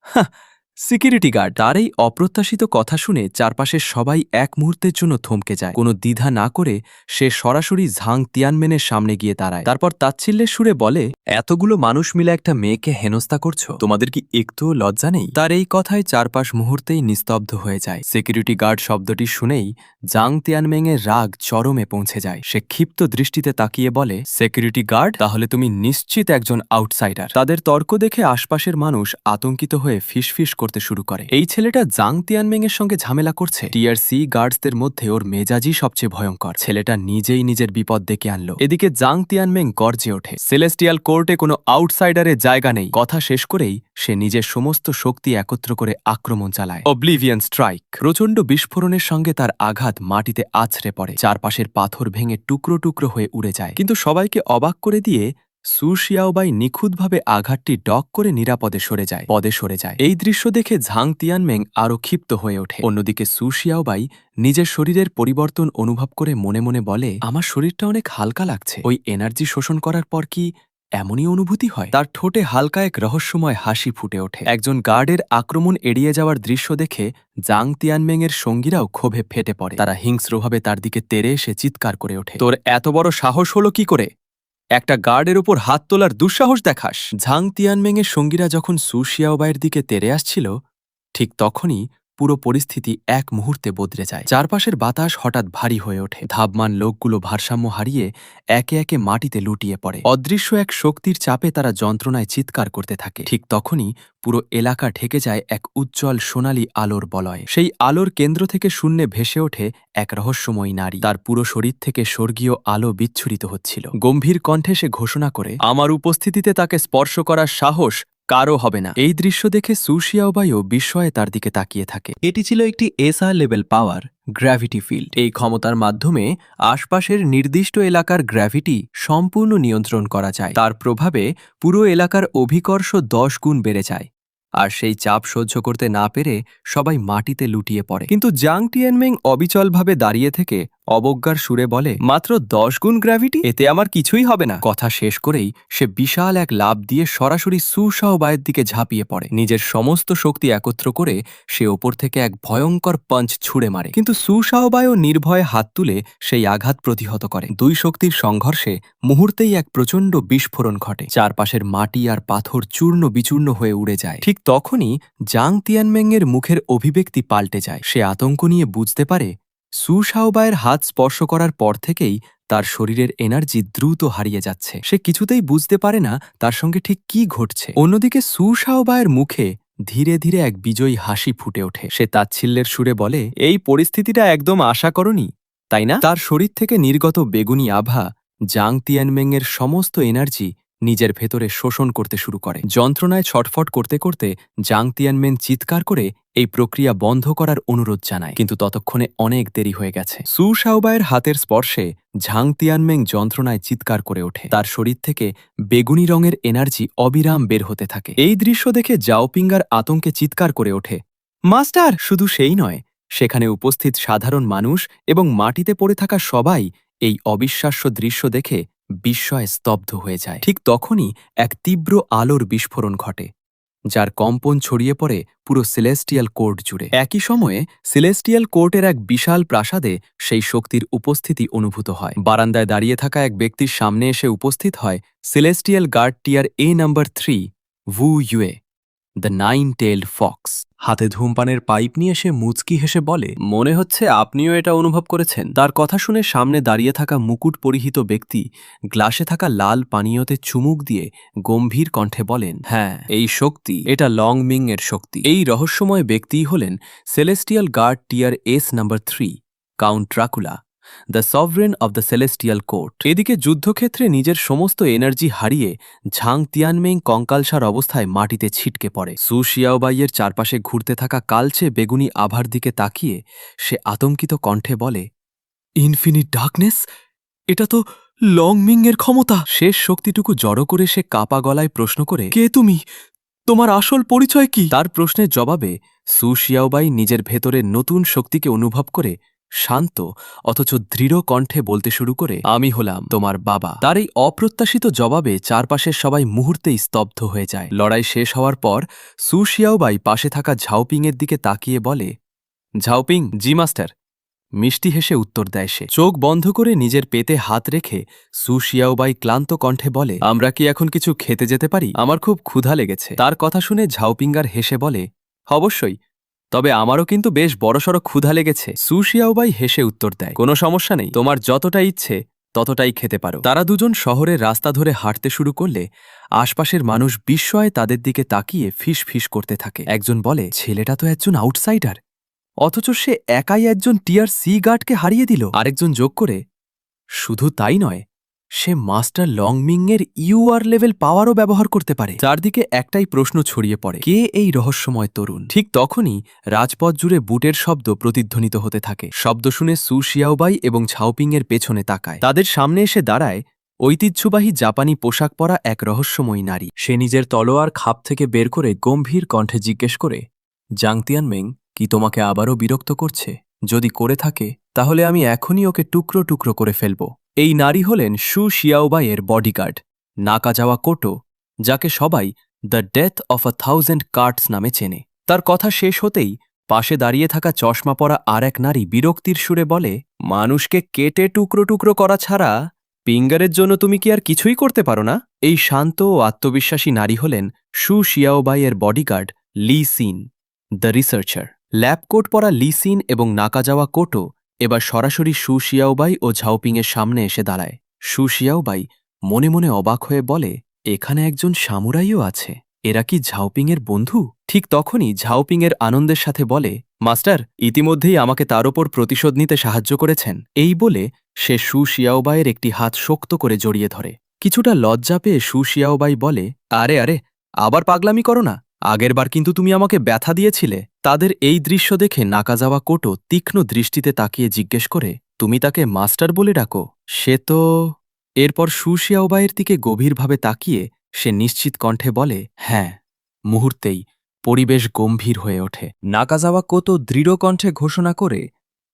হাহ, সিকিউরিটি গার্ড। তার এই অপ্রত্যাশিত কথা শুনে চারপাশের সবাই এক মুহূর্তের জন্য থমকে যায়। কোনো দ্বিধা না করে সে সরাসরি ঝাং তিয়ানমেনের সামনে গিয়ে দাঁড়ায়। তারপর তাচ্ছিল্যের সুরে বলে, এতগুলো মানুষ মিলে একটা মেয়েকে হেনস্থা করছো, তোমাদের কি একটুও লজ্জা নেই? তার এই কথায় চারপাশ মুহূর্তেই নিস্তব্ধ হয়ে যায়। সিকিউরিটি গার্ড শব্দটি শুনেই জাং তিয়ানমেংয়ের রাগ চরমে পৌঁছে যায়। সে ক্ষিপ্ত দৃষ্টিতে তাকিয়ে বলে, সিকিউরিটি গার্ড? তাহলে তুমি নিশ্চিত একজন আউটসাইডার। তাদের তর্ক দেখে আশপাশের মানুষ আতঙ্কিত হয়ে ফিসফিস করতে শুরু করে। এই ছেলেটা জাং তিয়ানমেংয়ের সঙ্গে ঝামেলা করছে। টিয়ার সি গার্ডসদের মধ্যে ওর মেজাজই সবচেয়ে ভয়ঙ্কর। ছেলেটা নিজেই নিজের বিপদ ডেকে আনলো। এদিকে জাং তিয়ানমেং গর্জে ওঠে, সেলেস্টিয়াল কোর্টে কোনো আউটসাইডারের জায়গা নেই। কথা শেষ করেই সে নিজের সমস্ত শক্তি একত্র করে আক্রমণ চালায়। Oblivion strike. প্রচণ্ড বিস্ফোরণের সঙ্গে তার আঘাত মাটিতে আছড়ে পড়ে। চারপাশের পাথর ভেঙে টুকরো টুকরো হয়ে উড়ে যায়। কিন্তু সবাইকে অবাক করে দিয়ে সু শিয়াওবাই নিখুঁতভাবে আঘাতটি ডক করে নিরাপদে সরে যায়। এই দৃশ্য দেখে ঝাং তিয়ানমেং আরও ক্ষিপ্ত হয়ে ওঠে। অন্যদিকে সু শিয়াওবাই নিজের শরীরের পরিবর্তন অনুভব করে মনে মনে বলে, আমার শরীরটা অনেক হালকা লাগছে। ওই এনার্জি শোষণ করার পর কি এমনই অনুভূতি হয়? তার ঠোঁটে হালকা এক রহস্যময় হাসি ফুটে ওঠে। একজন গার্ডের আক্রমণ এড়িয়ে যাওয়ার দৃশ্য দেখে জাং তিয়ানমেংয়ের সঙ্গীরাও ক্ষোভে ফেটে পড়ে। তারা হিংস্রভাবে তার দিকে তেড়ে এসে চিৎকার করে ওঠে, তোর এত বড় সাহস হলো কি করে? একটা গার্ডের উপর হাত তোলার দুঃসাহস দেখাস? ঝাং তিয়ানমেংয়ের সঙ্গীরা যখন সু শিয়াওবাইয়ের দিকে তেড়ে আসছিল, ঠিক তখনই পুরো পরিস্থিতি এক মুহূর্তে বদলে যায়। চারপাশের বাতাস হঠাৎ ভারী হয়ে ওঠে। ধাবমান লোকগুলো ভারসাম্য হারিয়ে একে একে মাটিতে লুটিয়ে পড়ে। অদৃশ্য এক শক্তির চাপে তারা যন্ত্রণায় চিৎকার করতে থাকে। ঠিক তখনই পুরো এলাকা ঢেকে যায় এক উজ্জ্বল সোনালী আলোর বলয়ে। সেই আলোর কেন্দ্র থেকে শূন্যে ভেসে ওঠে এক রহস্যময়ী নারী। তার পুরো শরীর থেকে স্বর্গীয় আলো বিচ্ছুরিত হচ্ছিল। গম্ভীর কণ্ঠে সে ঘোষণা করে, আমার উপস্থিতিতে তাকে স্পর্শ করার সাহস কারও হবে না। এই দৃশ্য দেখে সু শিয়াওবাইও বিস্ময়ে তার দিকে তাকিয়ে থাকে। এটি ছিল একটি এসআর লেভেল পাওয়ার গ্র্যাভিটি ফিল্ড। এই ক্ষমতার মাধ্যমে আশপাশের নির্দিষ্ট এলাকার গ্র্যাভিটি সম্পূর্ণ নিয়ন্ত্রণ করা যায়। তার প্রভাবে পুরো এলাকার অভিকর্ষ 10 গুণ বেড়ে যায়। আর সেই চাপ সহ্য করতে না পেরে সবাই মাটিতে লুটিয়ে পড়ে। কিন্তু জাং টিয়েনমেং অবিচলভাবে দাঁড়িয়ে থেকে অবজ্ঞার সুরে বলে, মাত্র 10 গুণ গ্র্যাভিটি, এতে আমার কিছুই হবে না। কথা শেষ করেই সে বিশাল এক লাফ দিয়ে সরাসরি সু শাওবাইয়ের দিকে ঝাঁপিয়ে পড়ে। নিজের সমস্ত শক্তি একত্র করে সে ওপর থেকে এক ভয়ঙ্কর পাঞ্চ ছুড়ে মারে। কিন্তু সু শাওবাইও নির্ভয়ে হাত তুলে সেই আঘাত প্রতিহত করে। দুই শক্তির সংঘর্ষে মুহূর্তেই এক প্রচণ্ড বিস্ফোরণ ঘটে। চারপাশের মাটি আর পাথর চূর্ণ বিচূর্ণ হয়ে উড়ে যায়। ঠিক তখনই জাং তিয়ানমেংয়ের মুখের অভিব্যক্তি পাল্টে যায়। সে আতঙ্ক নিয়ে বুঝতে পারে সু শাওবাইয়ের হাত স্পর্শ করার পর থেকেই তার শরীরের এনার্জি দ্রুত হারিয়ে যাচ্ছে। সে কিছুতেই বুঝতে পারে না তার সঙ্গে ঠিক কি ঘটছে। অন্যদিকে সু শাওবাইয়ের মুখে ধীরে ধীরে এক বিজয়ী হাসি ফুটে ওঠে। সে তাচ্ছিল্যের সুরে বলে, এই পরিস্থিতিটা একদম আশা করনি, তাই না? তার শরীর থেকে নির্গত বেগুনি আভা জাং তিয়ানমেংয়ের সমস্ত এনার্জি নিজের ভেতরে শোষণ করতে শুরু করে। যন্ত্রণায় ছটফট করতে করতে জাং তিয়ানমেং চিৎকার করে এই প্রক্রিয়া বন্ধ করার অনুরোধ জানায়। কিন্তু ততক্ষণে অনেক দেরি হয়ে গেছে। সু শাওবাইয়ের হাতের স্পর্শে ঝাং তিয়ানমেং যন্ত্রণায় চিৎকার করে ওঠে। তার শরীর থেকে বেগুনি রঙের এনার্জি অবিরাম বের হতে থাকে। এই দৃশ্য দেখে জাওপিঙ্গার আতঙ্কে চিৎকার করে ওঠে, মাস্টার! শুধু সেই নয়, সেখানে উপস্থিত সাধারণ মানুষ এবং মাটিতে পড়ে থাকা সবাই এই অবিশ্বাস্য দৃশ্য দেখে বিস্ময়ে স্তব্ধ হয়ে যায়। ঠিক তখনই এক তীব্র আলোর বিস্ফোরণ ঘটে, যার কম্পন ছড়িয়ে পড়ে পুরো সেলেস্টিয়াল কোর্ট জুড়ে। একই সময়ে সেলেস্টিয়াল কোর্টের এক বিশাল প্রাসাদে সেই শক্তির উপস্থিতি অনুভূত হয়। বারান্দায় দাঁড়িয়ে থাকা এক ব্যক্তির সামনে এসে উপস্থিত হয় celestial guard tier A number 3 ভু ইউয়ে, দ্য 9-tailed ফক্স। হাতে ধূমপানের পাইপ নিয়ে সে মুচকি হেসে বলে, মনে হচ্ছে আপনিও এটা অনুভব করেছেন। তার কথা শুনে সামনে দাঁড়িয়ে থাকা মুকুট পরিহিত ব্যক্তি গ্লাসে থাকা লাল পানীয়তে চুমুক দিয়ে গম্ভীর কণ্ঠে বলেন, হ্যাঁ, এই শক্তি, এটা লং মিং এর শক্তি। এই রহস্যময় ব্যক্তিই হলেন celestial guard tier S number 3 count Dracula, the sovereign of the celestial court. এদিকে যুদ্ধক্ষেত্রে নিজের সমস্ত এনার্জি হারিয়ে ঝাং তিয়ানমেং কঙ্কালসার অবস্থায় মাটিতে ছিটকে পড়ে। সু শিয়াওবাইয়ের চারপাশে ঘুরতে থাকা কালচে বেগুনি আভার দিকে তাকিয়ে সে আতঙ্কিত কণ্ঠে বলে, ইনফিনিট ডার্কনেস, এটা তো লং মিং এর ক্ষমতা। শেষ শক্তিটুকু জড়ো করে সে কাপা গলায় প্রশ্ন করে, কে তুমি? তোমার আসল পরিচয় কি? তার প্রশ্নের জবাবে সু শিয়াওবাই নিজের ভেতরের নতুন শক্তিকে অনুভব করে শান্ত অথচ দৃঢ় কণ্ঠে বলতে শুরু করে, আমি হলাম তোমার বাবা। তার এই অপ্রত্যাশিত জবাবে চারপাশের সবাই মুহূর্তেই স্তব্ধ হয়ে যায়। লড়াই শেষ হওয়ার পর সু শিয়াওবাই পাশে থাকা ঝাওপিংয়ের দিকে তাকিয়ে বলে, ঝাওপিং, জি মাস্টার। মিষ্টি হেসে উত্তর দেয় সে। চোখ বন্ধ করে নিজের পেতে হাত রেখে সু শিয়াওবাই ক্লান্ত কণ্ঠে বলে, আমরা কি এখন কিছু খেতে যেতে পারি? আমার খুব ক্ষুধা লেগেছে। তার কথা শুনে ঝাওপিঙ্গার হেসে বলে, অবশ্যই, তবে আমারও কিন্তু বেশ বড়সড় ক্ষুধা লেগেছে। সু শিয়াওবাই হেসে উত্তর দেয়, কোনো সমস্যা নেই, তোমার যতটা ইচ্ছে ততটাই খেতে পারো। তারা দুজন শহরের রাস্তা ধরে হাঁটতে শুরু করলে আশপাশের মানুষ বিস্ময়ে তাদের দিকে তাকিয়ে ফিস ফিস করতে থাকে। একজন বলে, ছেলেটা তো একজন আউটসাইডার, অথচ সে একাই একজন টিয়ার C গার্ডকে হারিয়ে দিল। আরেকজন যোগ করে, শুধু তাই নয়, সে মাস্টার লংমিংয়ের UR লেভেল পাওয়ারও ব্যবহার করতে পারে। চারদিকে একটাই প্রশ্ন ছড়িয়ে পড়ে, কে এই রহস্যময় তরুণ? ঠিক তখনই রাজপথ জুড়ে বুটের শব্দ প্রতিধ্বনিত হতে থাকে। শব্দ শুনে সু শিয়াওবাই এবং ঝাওপিংয়ের পেছনে তাকায়। তাদের সামনে এসে দাঁড়ায় ঐতিহ্যবাহী জাপানি পোশাক পরা এক রহস্যময়ী নারী। সে নিজের তলোয়ার খাপ থেকে বের করে গম্ভীর কণ্ঠে জিজ্ঞেস করে, জাং তিয়ানমেং কি তোমাকে আবারও বিরক্ত করছে? যদি করে থাকে তাহলে আমি এখনই ওকে টুকরো টুকরো করে ফেলব। এই নারী হলেন সু শিয়াওবাইয়ের বডিগার্ড, নাকাজাওয়া কোটো, যাকে সবাই দ্য ডেথ অফ 1000 কার্টস নামে চেনে। তার কথা শেষ হতেই পাশে দাঁড়িয়ে থাকা চশমা পরা আর এক নারী বিরক্তির সুরে বলে, মানুষকে কেটে টুকরো টুকরো করা ছাড়া পিঙ্গারের জন্য তুমি কি আর কিছুই করতে পারো না? এই শান্ত ও আত্মবিশ্বাসী নারী হলেন সু শিয়াওবাইয়ের bodyguard Li Xin, the researcher. Lab coat পরা লিসিন এবং নাকাজাওয়া কোটো এবার সরাসরি সু শিয়াওবাই ও ঝাওপিংয়ের সামনে এসে দাঁড়ায়। সু শিয়াওবাই মনে মনে অবাক হয়ে বলে, এখানে একজন সামুরাইও আছে। এরা কি ঝাওপিংয়ের বন্ধু? ঠিক তখনই ঝাওপিংয়ের আনন্দের সাথে বলে, মাস্টার, ইতিমধ্যেই আমাকে তার ওপর প্রতিশোধ নিতে সাহায্য করেছেন। এই বলে সে সু শিয়াওবাইয়ের একটি হাত শক্ত করে জড়িয়ে ধরে। কিছুটা লজ্জা পেয়ে সু শিয়াওবাই বলে, আরে আরে, আবার পাগলামি করো না, আগেরবার কিন্তু তুমি আমাকে ব্যথা দিয়েছিলে। তাদের এই দৃশ্য দেখে নাকাজাওয়া কোটো তীক্ষ্ণ দৃষ্টিতে তাকিয়ে জিজ্ঞেস করে, তুমি তাকে মাস্টার বলে ডাকো? সে তো... এরপর সু শিয়াওবাইয়ের দিকে গভীরভাবে তাকিয়ে সে নিশ্চিত কণ্ঠে বলে, হ্যাঁ। মুহূর্তেই পরিবেশ গম্ভীর হয়ে ওঠে। নাকাজাওয়া কোতো দৃঢ় কণ্ঠে ঘোষণা করে,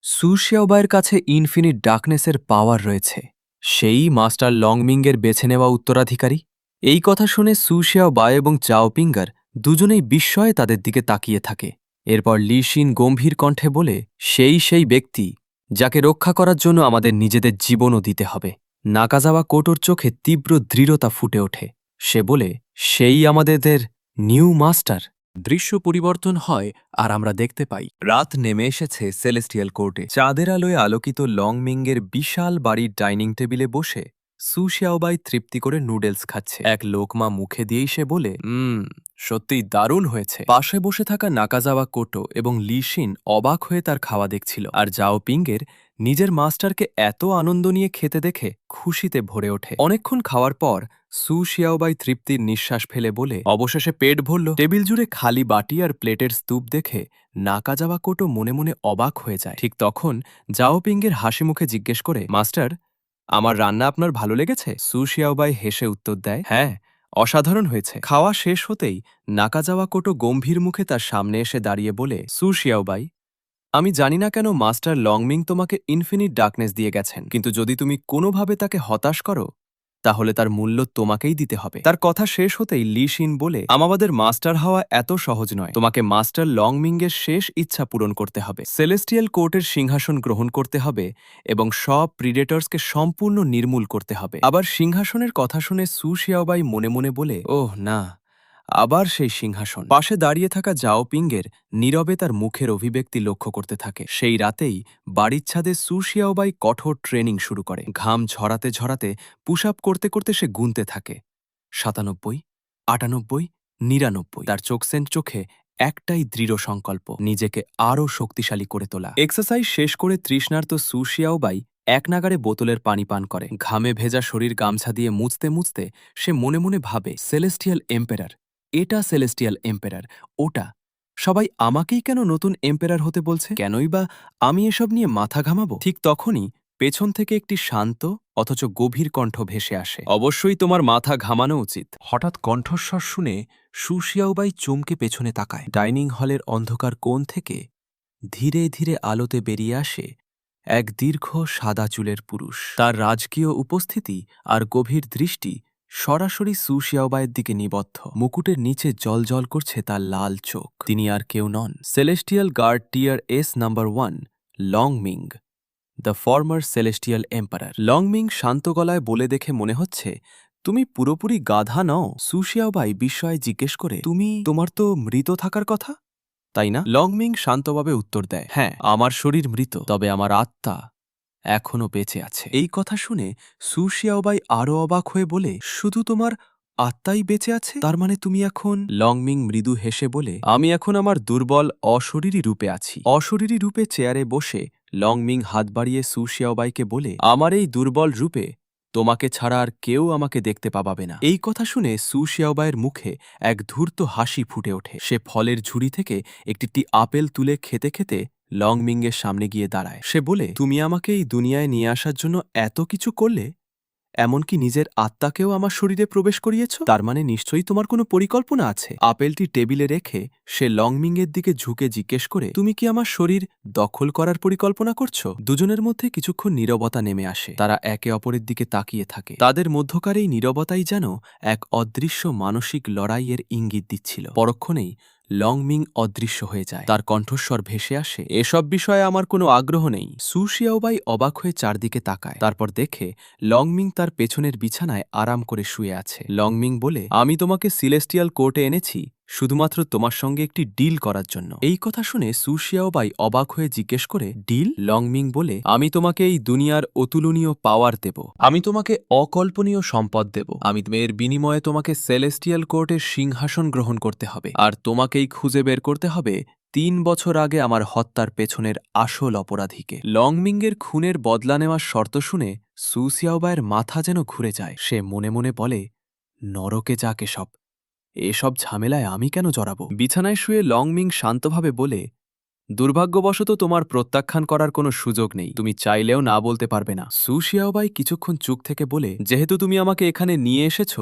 সু শিয়াওবাইয়ের কাছে ইনফিনিট ডার্কনেসের পাওয়ার রয়েছে। সেই মাস্টার লংমিংয়ের বেছে নেওয়া উত্তরাধিকারী। এই কথা শুনে সু শিয়াওবাই এবং চাওপিঙ্গার দুজনেই বিস্ময়ে তাদের দিকে তাকিয়ে থাকে। এরপর লিশিন গম্ভীর কণ্ঠে বলে, সেই ব্যক্তি যাকে রক্ষা করার জন্য আমাদের নিজেদের জীবনও দিতে হবে। নাকাজাওয়া কোটোর চোখে তীব্র দৃঢ়তা ফুটে ওঠে। সে বলে, সেই আমাদের নিউ মাস্টার। দৃশ্য পরিবর্তন হয় আর আমরা দেখতে পাই রাত নেমে এসেছে সেলেস্টিয়াল কোর্টে। চাঁদের আলোয় আলোকিত লংমিংয়ের বিশাল বাড়ির ডাইনিং টেবিলে বসে সু শিয়াওবাই তৃপ্তি করে নুডলস খাচ্ছে। এক লোকমা মুখে দিয়েই সে বলে, সত্যিই দারুণ হয়েছে। পাশে বসে থাকা নাকাজাওয়া কোটো এবং লিশিন অবাক হয়ে তার খাওয়া দেখছিল, আর জাওপিংয়ের নিজের মাস্টারকে এত আনন্দ নিয়ে খেতে দেখে খুশিতে ভরে ওঠে। অনেকক্ষণ খাওয়ার পর সু শিয়াওবাই তৃপ্তির নিঃশ্বাস ফেলে বলে, অবশেষে পেট ভরল। টেবিল জুড়ে খালি বাটি আর প্লেটের স্তূপ দেখে নাকাজাওয়া কোটো মনে মনে অবাক হয়ে যায়। ঠিক তখন জাওপিংয়ের হাসি মুখে জিজ্ঞেস করে, মাস্টার, আমার রান্না আপনার ভালো লেগেছে? সু শিয়াওবাই হেসে উত্তর দেয়, হ্যাঁ, অসাধারণ হয়েছে। খাওয়া শেষ হতেই নাকাজাওয়া কোটো গম্ভীর মুখে তার সামনে এসে দাঁড়িয়ে বলে, সু শিয়াওবাই, আমি জানি না কেন মাস্টার লংমিং তোমাকে ইনফিনিট ডার্কনেস দিয়ে গেছেন, কিন্তু যদি তুমি কোনোভাবে তাকে হতাশ করো তাহলে তার মূল্য তোমাকেই দিতে হবে। তার কথা শেষ হতেই লিশিন বলে, আমাদের মাস্টার হওয়া এত সহজ নয়। তোমাকে মাস্টার লংমিংয়ের শেষ ইচ্ছা পূরণ করতে হবে। সেলেস্টিয়াল কোর্টের সিংহাসন গ্রহণ করতে হবে এবং সব প্রিডেটর্সকে সম্পূর্ণ নির্মূল করতে হবে। আবার সিংহাসনের কথা শুনে সু শিয়াওবাই মনে মনে বলে, ওহ না, আবার সেই সিংহাসন। পাশে দাঁড়িয়ে থাকা জাওপিংয়ের নীরবে তার মুখের অভিব্যক্তি লক্ষ্য করতে থাকে। সেই রাতেই বাড়ির ছাদে সু শিয়াওবাই কঠোর ট্রেনিং শুরু করে। ঘাম ঝরাতে ঝরাতে পুশ আপ করতে করতে সে গুনতে থাকে, ৯৭, ৯৮, ৯৯। তার চোখে একটাই দৃঢ় সংকল্প, নিজেকে আরও শক্তিশালী করে তোলা। এক্সারসাইজ শেষ করে তৃষ্ণার্ত সু শিয়াওবাই এক নাগাড়ে বোতলের পানি পান করে। ঘামে ভেজা শরীর গামছা দিয়ে মুছতে মুছতে সে মনে মনে ভাবে, সেলেস্টিয়াল এম্পেরার, এটা সেলেস্টিয়াল এম্পেরার, ওটা। সবাই আমাকেই কেন নতুন এম্পেরার হতে বলছে? কেনই বা আমি এসব নিয়ে মাথা ঘামাবো? ঠিক তখনই পেছন থেকে একটি শান্ত অথচ গভীর কণ্ঠ ভেসে আসে, অবশ্যই তোমার মাথা ঘামানো উচিত। হঠাৎ কণ্ঠস্বর শুনে সু শিয়াওবাই চমকে পেছনে তাকায়। ডাইনিং হলের অন্ধকার কোণ থেকে ধীরে ধীরে আলোতে বেরিয়ে আসে এক দীর্ঘ সাদা চুলের পুরুষ। তার রাজকীয় উপস্থিতি আর গভীর দৃষ্টি সরাসরি সু শিয়াওবাইয়ের দিকে নিবদ্ধ। মুকুটের নিচে জলজল করছে তার লাল চোখ। তিনি আর কেউ নন, celestial guard tier S number 1 লংমিং, দ্য ফর্মার সেলেস্টিয়াল এম্পারার। লংমিং শান্ত গলায় বলে দেখে মনে হচ্ছে তুমি পুরোপুরি গাধা নও। সু শিয়াওবাই বিস্ময়ে জিজ্ঞেস করে, তোমার তো মৃত থাকার কথা, তাই না? লংমিং শান্তভাবে উত্তর দেয়, হ্যাঁ, আমার শরীর মৃত, তবে আমার আত্মা এখনো বেঁচে আছে। এই কথা শুনে সু শিয়াওবাই আরও অবাক হয়ে বলে, শুধু তোমার আত্মাই বেঁচে আছে? তার মানে তুমি এখন... লংমিং মৃদু হেসে বলে, আমি এখন আমার দুর্বল অশরীরী রূপে আছি। অশরীরী রূপে চেয়ারে বসে লংমিং হাত বাড়িয়ে সু শিয়াওবাইকে বলে, আমার এই দুর্বল রূপে তোমাকে ছাড়া আর কেউ আমাকে দেখতে পাবাবে না। এই কথা শুনে সু শিয়াওবাইয়ের মুখে এক ধূর্ত হাসি ফুটে ওঠে। সে ফলের ঝুড়ি থেকে একটি আপেল তুলে খেতে খেতে লংমিংয়ের সামনে গিয়ে দাঁড়ায়। সে বলে, তুমি আমাকে এই দুনিয়ায় নিয়ে আসার জন্য এত কিছু করলে, এমনকি নিজের আত্মাকেও আমার শরীরে প্রবেশ করিয়েছ, তার মানে নিশ্চয়ই তোমার কোনো পরিকল্পনা আছে। আপেলটি টেবিলে রেখে সে লংমিংয়ের দিকে ঝুঁকে জিজ্ঞেস করে, তুমি কি আমার শরীর দখল করার পরিকল্পনা করছো? দুজনের মধ্যে কিছুক্ষণ নীরবতা নেমে আসে। তারা একে অপরের দিকে তাকিয়ে থাকে। তাদের মধ্যকার এই নীরবতাই যেন এক অদৃশ্য মানসিক লড়াইয়ের ইঙ্গিত দিচ্ছিল। পরক্ষণেই লংমিং অদৃশ্য হয়ে যায়। তার কণ্ঠস্বর ভেসে আসে, এসব বিষয়ে আমার কোনো আগ্রহ নেই। সু শিয়াওবাই অবাক হয়ে চারদিকে তাকায়। তারপর দেখে লংমিং তার পেছনের বিছানায় আরাম করে শুয়ে আছে। লংমিং বলে, আমি তোমাকে সিলেস্টিয়াল কোর্টে এনেছি শুধুমাত্র তোমার সঙ্গে একটি ডিল করার জন্য। এই কথা শুনে সু শিয়াওবাই অবাক হয়ে জিজ্ঞেস করে, ডিল? লংমিং বলে, আমি তোমাকে এই দুনিয়ার অতুলনীয় পাওয়ার দেব, আমি তোমাকে অকল্পনীয় সম্পদ দেব, আমি এর বিনিময়ে তোমাকে সেলেস্টিয়াল কোর্টের সিংহাসন গ্রহণ করতে হবে, আর তোমাকেই খুঁজে বের করতে হবে 3 বছর আগে আমার হত্যার পেছনের আসল অপরাধীকে। লংমিংয়ের খুনের বদলা নেওয়ার শর্ত শুনে সু শিয়াওবাইয়ের মাথা যেন ঘুরে যায়। সে মনে মনে বলে, নরকে যাক এসব ঝামেলায় আমি কেন জড়াবো? বিছানায় শুয়ে লংমিং শান্তভাবে বলে, দুর্ভাগ্যবশত তোমার প্রত্যাখ্যান করার কোনো সুযোগ নেই, তুমি চাইলেও না বলতে পারবে না। সু শিয়াওবাই কিছুক্ষণ চুপ থেকে বলে, যেহেতু তুমি আমাকে এখানে নিয়ে এসেছ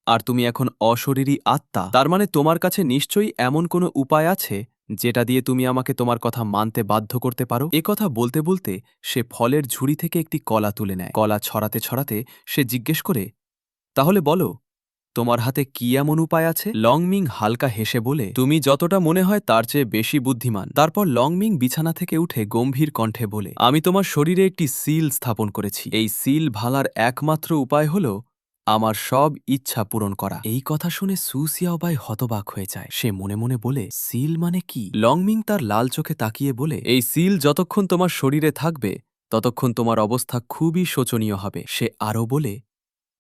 আর তুমি এখন অশরীরী আত্মা, তার মানে তোমার কাছে নিশ্চয়ই এমন কোনো উপায় আছে যেটা দিয়ে তুমি আমাকে তোমার কথা মানতে বাধ্য করতে পারো। কথা বলতে বলতে সে ফলের ঝুড়ি থেকে একটি কলা তুলে নেয়। কলা ছড়াতে ছড়াতে সে জিজ্ঞেস করে, তাহলে বলো, তোমার হাতে কি এমন উপায় আছে? লংমিং হালকা হেসে বলে, তুমি যতটা মনে হয় তার চেয়ে বেশি বুদ্ধিমান। তারপর লংমিং বিছানা থেকে উঠে গম্ভীর কণ্ঠে বলে, আমি তোমার শরীরে একটি সিল স্থাপন করেছি। এই সিল ভাঙার একমাত্র উপায় হল আমার সব ইচ্ছা পূরণ করা। এই কথা শুনে সু শিয়াওবাই হতবাক হয়ে যায়। সে মনে মনে বলে, সিল মানে কি? লংমিং তার লাল চোখে তাকিয়ে বলে, এই সিল যতক্ষণ তোমার শরীরে থাকবে ততক্ষণ তোমার অবস্থা খুবই শোচনীয় হবে। সে আরও বলে,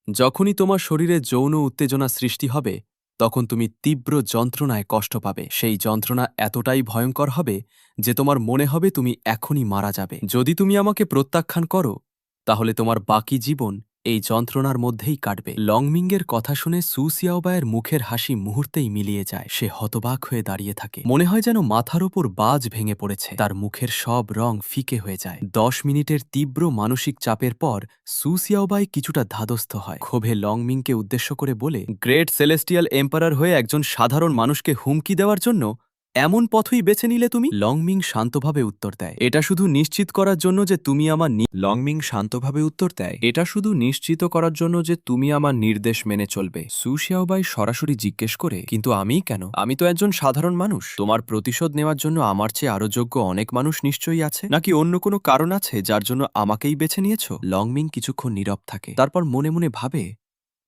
যখনই তোমার শরীরে যৌন উত্তেজনা সৃষ্টি হবে তখন তুমি তীব্র যন্ত্রণায় কষ্ট পাবে। সেই যন্ত্রণা এতটাই ভয়ঙ্কর হবে যে তোমার মনে হবে তুমি এখনই মারা যাবে। যদি তুমি আমাকে প্রত্যাখ্যান করো তাহলে তোমার বাকি জীবন এই যন্ত্রণার মধ্যেই কাটবে। লংমিংয়ের কথা শুনে সু শিয়াওবাইয়ের মুখের হাসি মুহূর্তেই মিলিয়ে যায়। সে হতবাক হয়ে দাঁড়িয়ে থাকে। মনে হয় যেন মাথার ওপর বাজ ভেঙে পড়েছে। তার মুখের সব রং ফিকে হয়ে যায়। 10 মিনিটের তীব্র মানসিক চাপের পর সু শিয়াওবাই কিছুটা ধাতস্থ হয়। ক্ষোভে লংমিংকে উদ্দেশ্য করে বলে, গ্রেট সেলেস্টিয়াল এম্পারার হয়ে একজন সাধারণ মানুষকে হুমকি দেওয়ার জন্য এমন পথই বেছে নিলে তুমি? লংমিং শান্তভাবে উত্তর দেয়, এটা শুধু নিশ্চিত করার জন্য যে তুমি আমার লংমিং শান্তভাবে উত্তর দেয়, এটা শুধু নিশ্চিত করার জন্য যে তুমি আমার নির্দেশ মেনে চলবে। সু শিয়াওবাই সরাসরি জিজ্ঞেস করে, কিন্তু আমি কেন? আমি তো একজন সাধারণ মানুষ। তোমার প্রতিশোধ নেওয়ার জন্য আমার চেয়ে আরো যোগ্য অনেক মানুষ নিশ্চয়ই আছে, নাকি অন্য কোনো কারণ আছে যার জন্য আমাকেই বেছে নিয়েছ? লংমিং কিছুক্ষণ নীরব থাকে। তারপর মনে মনে ভাবে,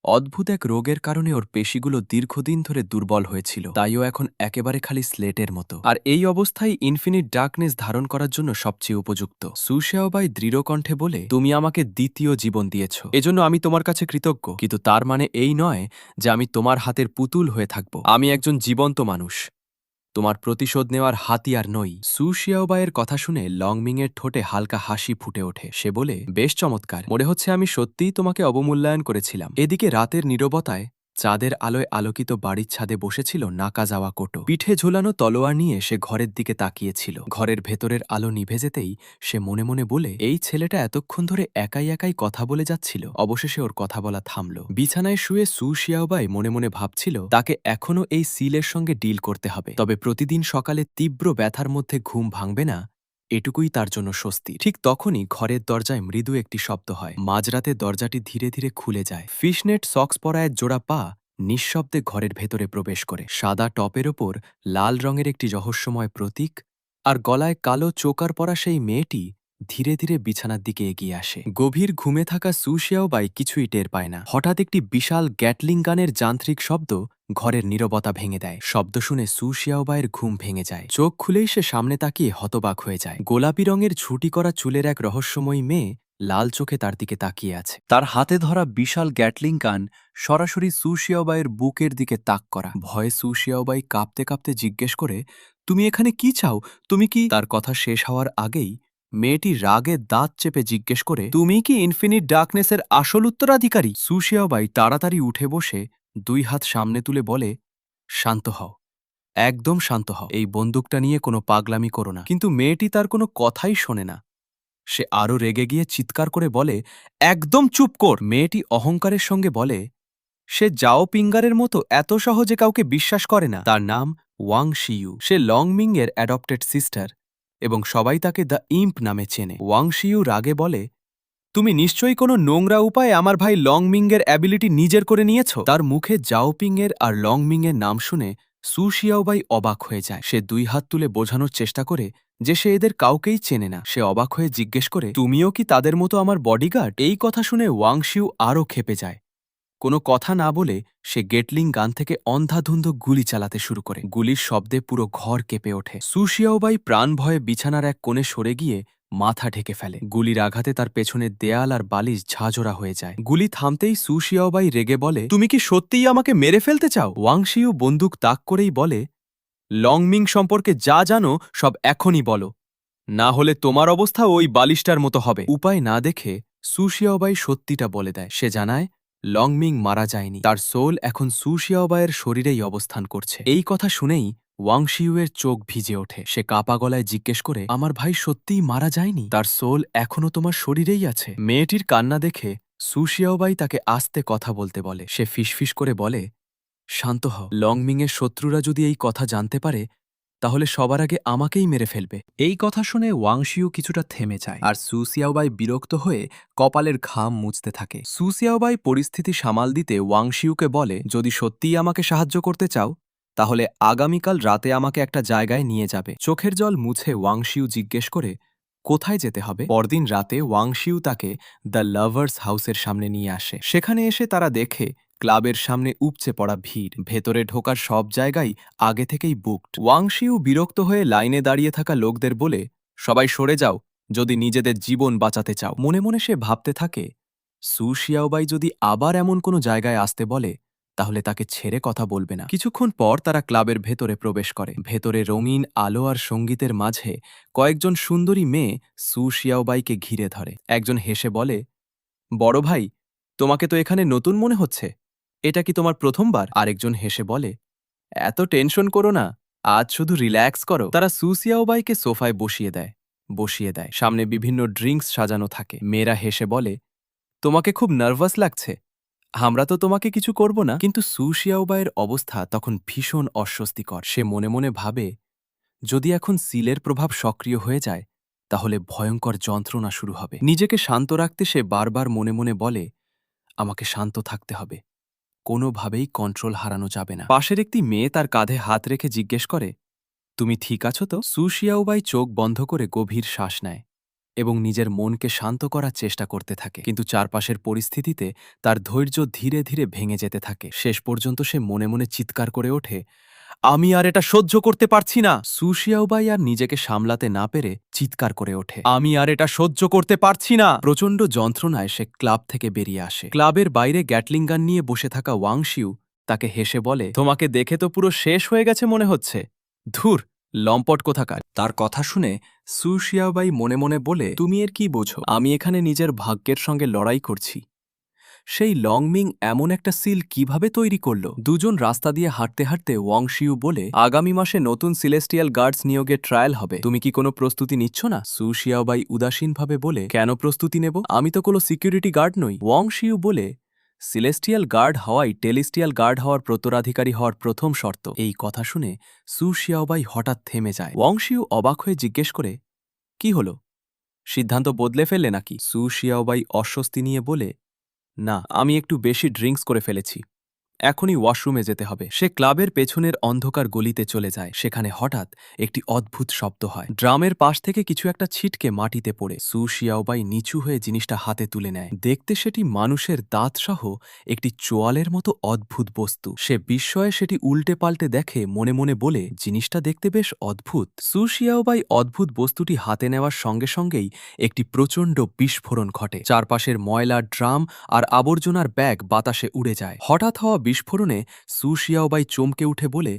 অদ্ভুত এক রোগের কারণে ওর পেশিগুলো দীর্ঘদিন ধরে দুর্বল হয়েছিল, তাইও এখন একেবারে খালি স্লেটের মতো। আর এই অবস্থায় ইনফিনিট ডার্কনেস ধারণ করার জন্য সবচেয়ে উপযুক্ত। সু শিয়াওবাই দৃঢ় কণ্ঠে বলে, তুমি আমাকে দ্বিতীয় জীবন দিয়েছ, এজন্য আমি তোমার কাছে কৃতজ্ঞ, কিন্তু তার মানে এই নয় যে আমি তোমার হাতের পুতুল হয়ে থাকব। আমি একজন জীবন্ত মানুষ, তোমার প্রতিশোধ নেওয়ার হাতিয়ার নই। সু শিয়াওবাইয়ের কথা শুনে লংমিংয়ের ঠোঁটে হালকা হাসি ফুটে ওঠে। সে বলে, বেশ চমৎকার, মনে হচ্ছে আমি সত্যিই তোমাকে অবমূল্যায়ন করেছিলাম। এদিকে রাতের নীরবতায় চাঁদের আলোয় আলোকিত বাড়ির ছাদে বসেছিল নাকাজাওয়া কোটো। পিঠে ঝোলানো তলোয়ার নিয়ে সে ঘরের দিকে তাকিয়েছিল। ঘরের ভেতরের আলো নিভে যেতেই সে মনে মনে বলে, এই ছেলেটা এতক্ষণ ধরে একাই একাই কথা বলে যাচ্ছিল, অবশেষে ওর কথা বলা থামল। বিছানায় শুয়ে সু শিয়াওবাই মনে মনে ভাবছিল, তাকে এখনও এই সিলের সঙ্গে ডিল করতে হবে, তবে প্রতিদিন সকালে তীব্র ব্যথার মধ্যে ঘুম ভাঙবে না, এটুকুই তার জন্য স্বস্তি। ঠিক তখনই ঘরের দরজায় মৃদু একটি শব্দ হয়। মাঝরাতে দরজাটি ধীরে ধীরে খুলে যায়। ফিশনেট সক্স পরা এক জোড়া পা নিঃশব্দে ঘরের ভেতরে প্রবেশ করে। সাদা টপের ওপর লাল রঙের একটি রহস্যময় প্রতীক আর গলায় কালো চোকার পরা সেই মেয়েটি ধীরে ধীরে বিছানার দিকে এগিয়ে আসে। গভীর ঘুমে থাকা সু শিয়াওবাই কিছুই টের পায় না। হঠাৎ একটি বিশাল গ্যাটলিং গানের যান্ত্রিক শব্দ ঘরের নীরবতা ভেঙে দেয়। শব্দ শুনে সু শিয়াওবাইয়ের ঘুম ভেঙে যায়। চোখ খুলেই সে সামনে তাকিয়ে হতবাক হয়ে যায়। গোলাপি রঙের ছুটি করা চুলের এক রহস্যময়ী মেয়ে লাল চোখে তার দিকে তাকিয়ে আছে। তার হাতে ধরা বিশাল গ্যাটলিং গান সরাসরি সু শিয়াওবাইয়ের বুকের দিকে তাক করা। ভয়ে সু শিয়াওবাই কাঁপতে কাঁপতে জিজ্ঞেস করে, তুমি এখানে কি চাও? তুমি কি? তার কথা শেষ হওয়ার আগেই মেয়েটি রাগে দাঁত চেপে জিজ্ঞেস করে, তুমি কি ইনফিনিট ডার্কনেসের আসল উত্তরাধিকারী? সু শিয়াওবাই তাড়াতাড়ি উঠে বসে 2 হাত সামনে তুলে বলে, শান্ত হও, একদম শান্ত হও, এই বন্দুকটা নিয়ে কোনো পাগলামি করো না। কিন্তু মেয়েটি তার কোনো কথাই শোনে না। সে আরও রেগে গিয়ে চিৎকার করে বলে, একদম চুপ কর। মেয়েটি অহংকারের সঙ্গে বলে, সে জাও পিঙ্গারের মতো এত সহজে কাউকে বিশ্বাস করে না। তার নাম ওয়াং শিয়ু। সে লংমিংয়ের অ্যাডপ্টেড সিস্টার এবং সবাই তাকে দ্য ইম্প নামে চেনে। ওয়াং শিয়ু রাগে বলে, তুমি নিশ্চয়ই কোনো নোংরা উপায়ে আমার ভাই লংমিংয়ের অ্যাবিলিটি নিজের করে নিয়েছ। তার মুখে জাওপিংয়ের আর লংমিংয়ের নাম শুনে সু শিয়াওবাই অবাক হয়ে যায়। সে 2 হাত তুলে বোঝানোর চেষ্টা করে যে সে এদের কাউকেই চেনে না। সে অবাক হয়ে জিজ্ঞেস করে, তুমিও কি তাদের মতো আমার বডিগার্ড? এই কথা শুনে ওয়াং শিউ আরও ক্ষেপে যায়। কোনো কথা না বলে সে গেটলিং গান থেকে অন্ধাধুন্ধ গুলি চালাতে শুরু করে। গুলির শব্দে পুরো ঘর কেঁপে ওঠে। সু শিয়াওবাই প্রাণ ভয়ে বিছানার এক কোণে সরে গিয়ে মাথা ঢেকে ফেলে। গুলির আঘাতে তার পেছনের দেয়াল আর বালিশ ঝাঁঝরা হয়ে যায়। গুলি থামতেই সু শিয়াওবাই রেগে বলে, তুমি কি সত্যিই আমাকে মেরে ফেলতে চাও? ওয়াংশিউ বন্দুক তাক করেই বলে, লংমিং সম্পর্কে যা জানো সব এখনই বলো, না হলে তোমার অবস্থা ওই বালিশটার মতো হবে। উপায় না দেখে সু শিয়াওবাই সত্যিটা বলে দেয়। সে জানায় লংমিং মারা যায়নি, তার সোল এখন সু শিয়াওবাইয়ের শরীরেই অবস্থান করছে। এই কথা শুনেই ওয়াংশিউয়ের চোখ ভিজে ওঠে। সে কাপা গলায় জিজ্ঞেস করে, আমার ভাই সত্যিই মারা যায়নি? তার সোল এখনও তোমার শরীরেই আছে? মেয়েটির কান্না দেখে সু শিয়াওবাই তাকে আস্তে কথা বলতে বলে। সে ফিসফিস করে বলে, শান্ত হও, লংমিংয়ের শত্রুরা যদি এই কথা জানতে পারে তাহলে সবার আগে আমাকেই মেরে ফেলবে। এই কথা শুনে ওয়াংশিউ কিছুটা থেমে যায় আর সু শিয়াওবাই বিরক্ত হয়ে কপালের ঘাম মুছতে থাকে। সু শিয়াওবাই পরিস্থিতি সামাল দিতে ওয়াংশিউকে বলে, যদি সত্যিই আমাকে সাহায্য করতে চাও তাহলে আগামীকাল রাতে আমাকে একটা জায়গায় নিয়ে যাবে। চোখের জল মুছে ওয়াংশিউ জিজ্ঞেস করে, কোথায় যেতে হবে? পরদিন রাতে ওয়াংশিউ তাকে দ্য লাভার্স হাউসের সামনে নিয়ে আসে। সেখানে এসে তারা দেখে ক্লাবের সামনে উপচে পড়া ভিড়, ভেতরে ঢোকার সব জায়গায় আগে থেকেই বুকড। ওয়াংশিউ বিরক্ত হয়ে লাইনে দাঁড়িয়ে থাকা লোকদের বলে, সবাই সরে যাও যদি নিজেদের জীবন বাঁচাতে চাও। মনে মনে সে ভাবতে থাকে, সু শিয়াওবাই যদি আবার এমন কোনো জায়গায় আসতে বলে তাহলে তাকে ছেড়ে কথা বলবে না। কিছুক্ষণ পর তারা ক্লাবের ভেতরে প্রবেশ করে। ভেতরে রঙিন আলো আর সঙ্গীতের মাঝে কয়েকজন সুন্দরী মেয়ে সু শিয়াওবাইকে ঘিরে ধরে। একজন হেসে বলে, বড় ভাই, তোমাকে তো এখানে নতুন মনে হচ্ছে, এটা কি তোমার প্রথমবার? আরেকজন হেসে বলে, এত টেনশন করো না, আজ শুধু রিল্যাক্স করো। তারা সু শিয়াওবাইকে সোফায় বসিয়ে দেয়। সামনে বিভিন্ন ড্রিঙ্কস সাজানো থাকে। মেয়েরা হেসে বলে, তোমাকে খুব নার্ভাস লাগছে, আমরা তো তোমাকে কিছু করব না। কিন্তু সু শিয়াওবাইয়ের অবস্থা তখন ভীষণ অস্বস্তিকর। সে মনে মনে ভাবে, যদি এখন সিলের প্রভাব সক্রিয় হয়ে যায় তাহলে ভয়ঙ্কর যন্ত্রণা শুরু হবে। নিজেকে শান্ত রাখতে সে বারবার মনে মনে বলে, আমাকে শান্ত থাকতে হবে, কোনোভাবেই কন্ট্রোল হারানো যাবে না। পাশের একটি মেয়ে তার কাঁধে হাত রেখে জিজ্ঞেস করে, তুমি ঠিক আছো তো? সু শিয়াওবাই চোখ বন্ধ করে গভীর শ্বাস নেয় এবং নিজের মনকে শান্ত করার চেষ্টা করতে থাকে। কিন্তু চারপাশের পরিস্থিতিতে তার ধৈর্য ধীরে ধীরে ভেঙে যেতে থাকে। শেষ পর্যন্ত সে মনে মনে চিৎকার করে ওঠে, আমি আর এটা সহ্য করতে পারছি না। সু শিয়াওবাই আর নিজেকে সামলাতে না পেরে চিৎকার করে ওঠে, আমি আর এটা সহ্য করতে পারছি না। প্রচণ্ড যন্ত্রণায় সে ক্লাব থেকে বেরিয়ে আসে। ক্লাবের বাইরে গ্যাটলিং গান নিয়ে বসে থাকা ওয়াংশিউ তাকে হেসে বলে, তোমাকে দেখে তো পুরো শেষ হয়ে গেছে মনে হচ্ছে, ধুর, লম্পট কোথাকার। তার কথা শুনে সু শিয়াওবাই মনে মনে বলে, তুমি এর কি বোঝো? আমি এখানে নিজের ভাগ্যের সঙ্গে লড়াই করছি। সেই লংমিং এমন একটা সিল কিভাবে তৈরি করল? দুজন রাস্তা দিয়ে হাঁটতে হাঁটতে ওয়াংশিউ বলে, আগামী মাসে নতুন সিলেস্টিয়াল গার্ডস নিয়োগের ট্রায়াল হবে, তুমি কি কোনো প্রস্তুতি নিচ্ছ না? সু শিয়াওবাই উদাসীনভাবে বলে, কেন প্রস্তুতি নেব? আমি তো কোনো সিকিউরিটি গার্ড নই। ওয়াংশিউ বলে, সিলেস্টিয়াল গার্ড হওয়াই টেলিস্টিয়াল গার্ড হওয়ার প্রত্তরাধিকারী হওয়ার প্রথম শর্ত। এই কথা শুনে সু শিয়াওবাই হঠাৎ থেমে যায়। ওয়াংশিউ অবাক হয়ে জিজ্ঞেস করে, কি হলো, সিদ্ধান্ত বদলে ফেললে নাকি? সু শিয়াওবাই অস্বস্তি নিয়ে বলে, না, আমি একটু বেশি ড্রিঙ্কস করে ফেলেছি, এখনই ওয়াশরুমে যেতে হবে। সে ক্লাবের পেছনের অন্ধকার গলিতে চলে যায়। সেখানে হঠাৎ একটি অদ্ভুত শব্দ হয়। ড্রামের পাশ থেকে কিছু একটা ছিটকে মাটিতে পড়ে। সু শিয়াওবাই নিচু হয়ে জিনিসটা হাতে তুলে নেয়। দেখতে সেটি মানুষের দাঁতসহ একটি চোয়ালের মতো অদ্ভুত বস্তু। সে বিস্ময়ে সেটি উল্টে পাল্টে দেখে, মনে মনে বলে, জিনিসটা দেখতে বেশ অদ্ভুত। সু শিয়াওবাই অদ্ভুত বস্তুটি হাতে নেওয়ার সঙ্গে সঙ্গেই একটি প্রচণ্ড বিস্ফোরণ ঘটে। চারপাশের ময়লা, ড্রাম আর আবর্জনার ব্যাগ বাতাসে উড়ে যায়। হঠাৎ হওয়া বিস্ফোরণে সু শিয়াওবাই চমকে উঠে বলে,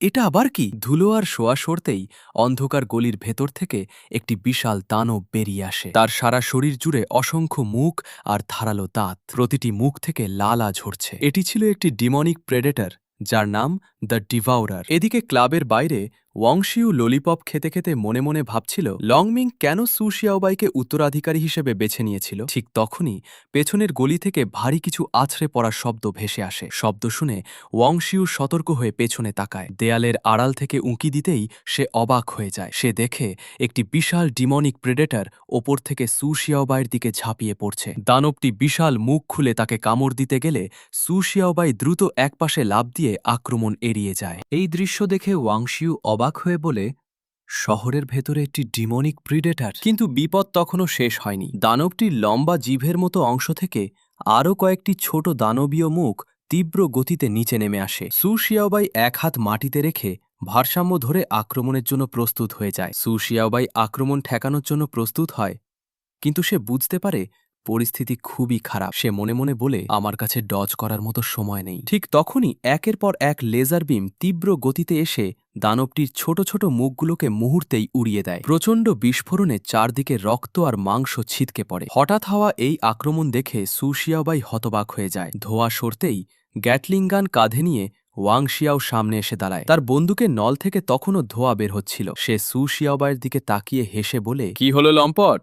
এটা আবার কি? ধুলো আর শোয়া সরতেই অন্ধকার গলির ভেতর থেকে একটি বিশাল দানব বেরিয়ে আসে। তার সারা শরীর জুড়ে অসংখ্য মুখ আর ধারালো দাঁত, প্রতিটি মুখ থেকে লালা ঝরছে। এটি ছিল একটি ডিমনিক প্রেডেটর যার নাম দ্য ডিভাউরার। এদিকে ক্লাবের বাইরে ওয়াংশিউ ললিপপ খেতে খেতে মনে মনে ভাবছিল, লংমিং কেন সু শিয়াওবাইকে উত্তরাধিকারী হিসেবে বেছে নিয়েছিল। ঠিক তখনই পেছনের গলি থেকে ভারী কিছু আছড়ে পড়ার শব্দ ভেসে আসে। শব্দ শুনে ওয়াংশিউ সতর্ক হয়ে পেছনে তাকায়। দেয়ালের আড়াল থেকে উঁকি দিতেই সে অবাক হয়ে যায়। সে দেখে একটি বিশাল ডিমনিক প্রেডেটর ওপর থেকে সু শিয়াওবাইয়ের দিকে ঝাঁপিয়ে পড়ছে। দানবটি বিশাল মুখ খুলে তাকে কামড় দিতে গেলে সু শিয়াওবাই দ্রুত একপাশে লাফ দিয়ে আক্রমণ এড়িয়ে যায়। এই দৃশ্য দেখে ওয়াংশিউ অবাক হয়ে বলে, শহরের ভেতরে একটি ডিমনিক প্রিডেটর। কিন্তু বিপদ তখনও শেষ হয়নি। দানবটির লম্বা জিভের মতো অংশ থেকে আরও কয়েকটি ছোট দানবীয় মুখ তীব্র গতিতে নিচে নেমে আসে। সু শিয়াওবাই এক হাত মাটিতে রেখে ভারসাম্য ধরে আক্রমণের জন্য প্রস্তুত হয়ে যায়। সু শিয়াওবাই আক্রমণ ঠেকানোর জন্য প্রস্তুত হয়, কিন্তু সে বুঝতে পারে পরিস্থিতি খুবই খারাপ। সে মনে মনে বলে, আমার কাছে ডজ করার মতো সময় নেই। ঠিক তখনই একের পর এক লেজার বিম তীব্র গতিতে এসে দানবটির ছোট ছোট মুখগুলোকে মুহূর্তেই উড়িয়ে দেয়। প্রচণ্ড বিস্ফোরণে চারদিকে রক্ত আর মাংস ছিটকে পড়ে। হঠাৎ হওয়া এই আক্রমণ দেখে সু শিয়াওবাই হতবাক হয়ে যায়। ধোঁয়া সরতেই গ্যাটলিং গান কাঁধে নিয়ে ওয়াং শিয়াও সামনে এসে দাঁড়ায়। তার বন্দুকের নল থেকে তখনও ধোঁয়া বের হচ্ছিল। সে সু শিয়াওবাইয়ের দিকে তাকিয়ে হেসে বলে, কি হলো লম্পট,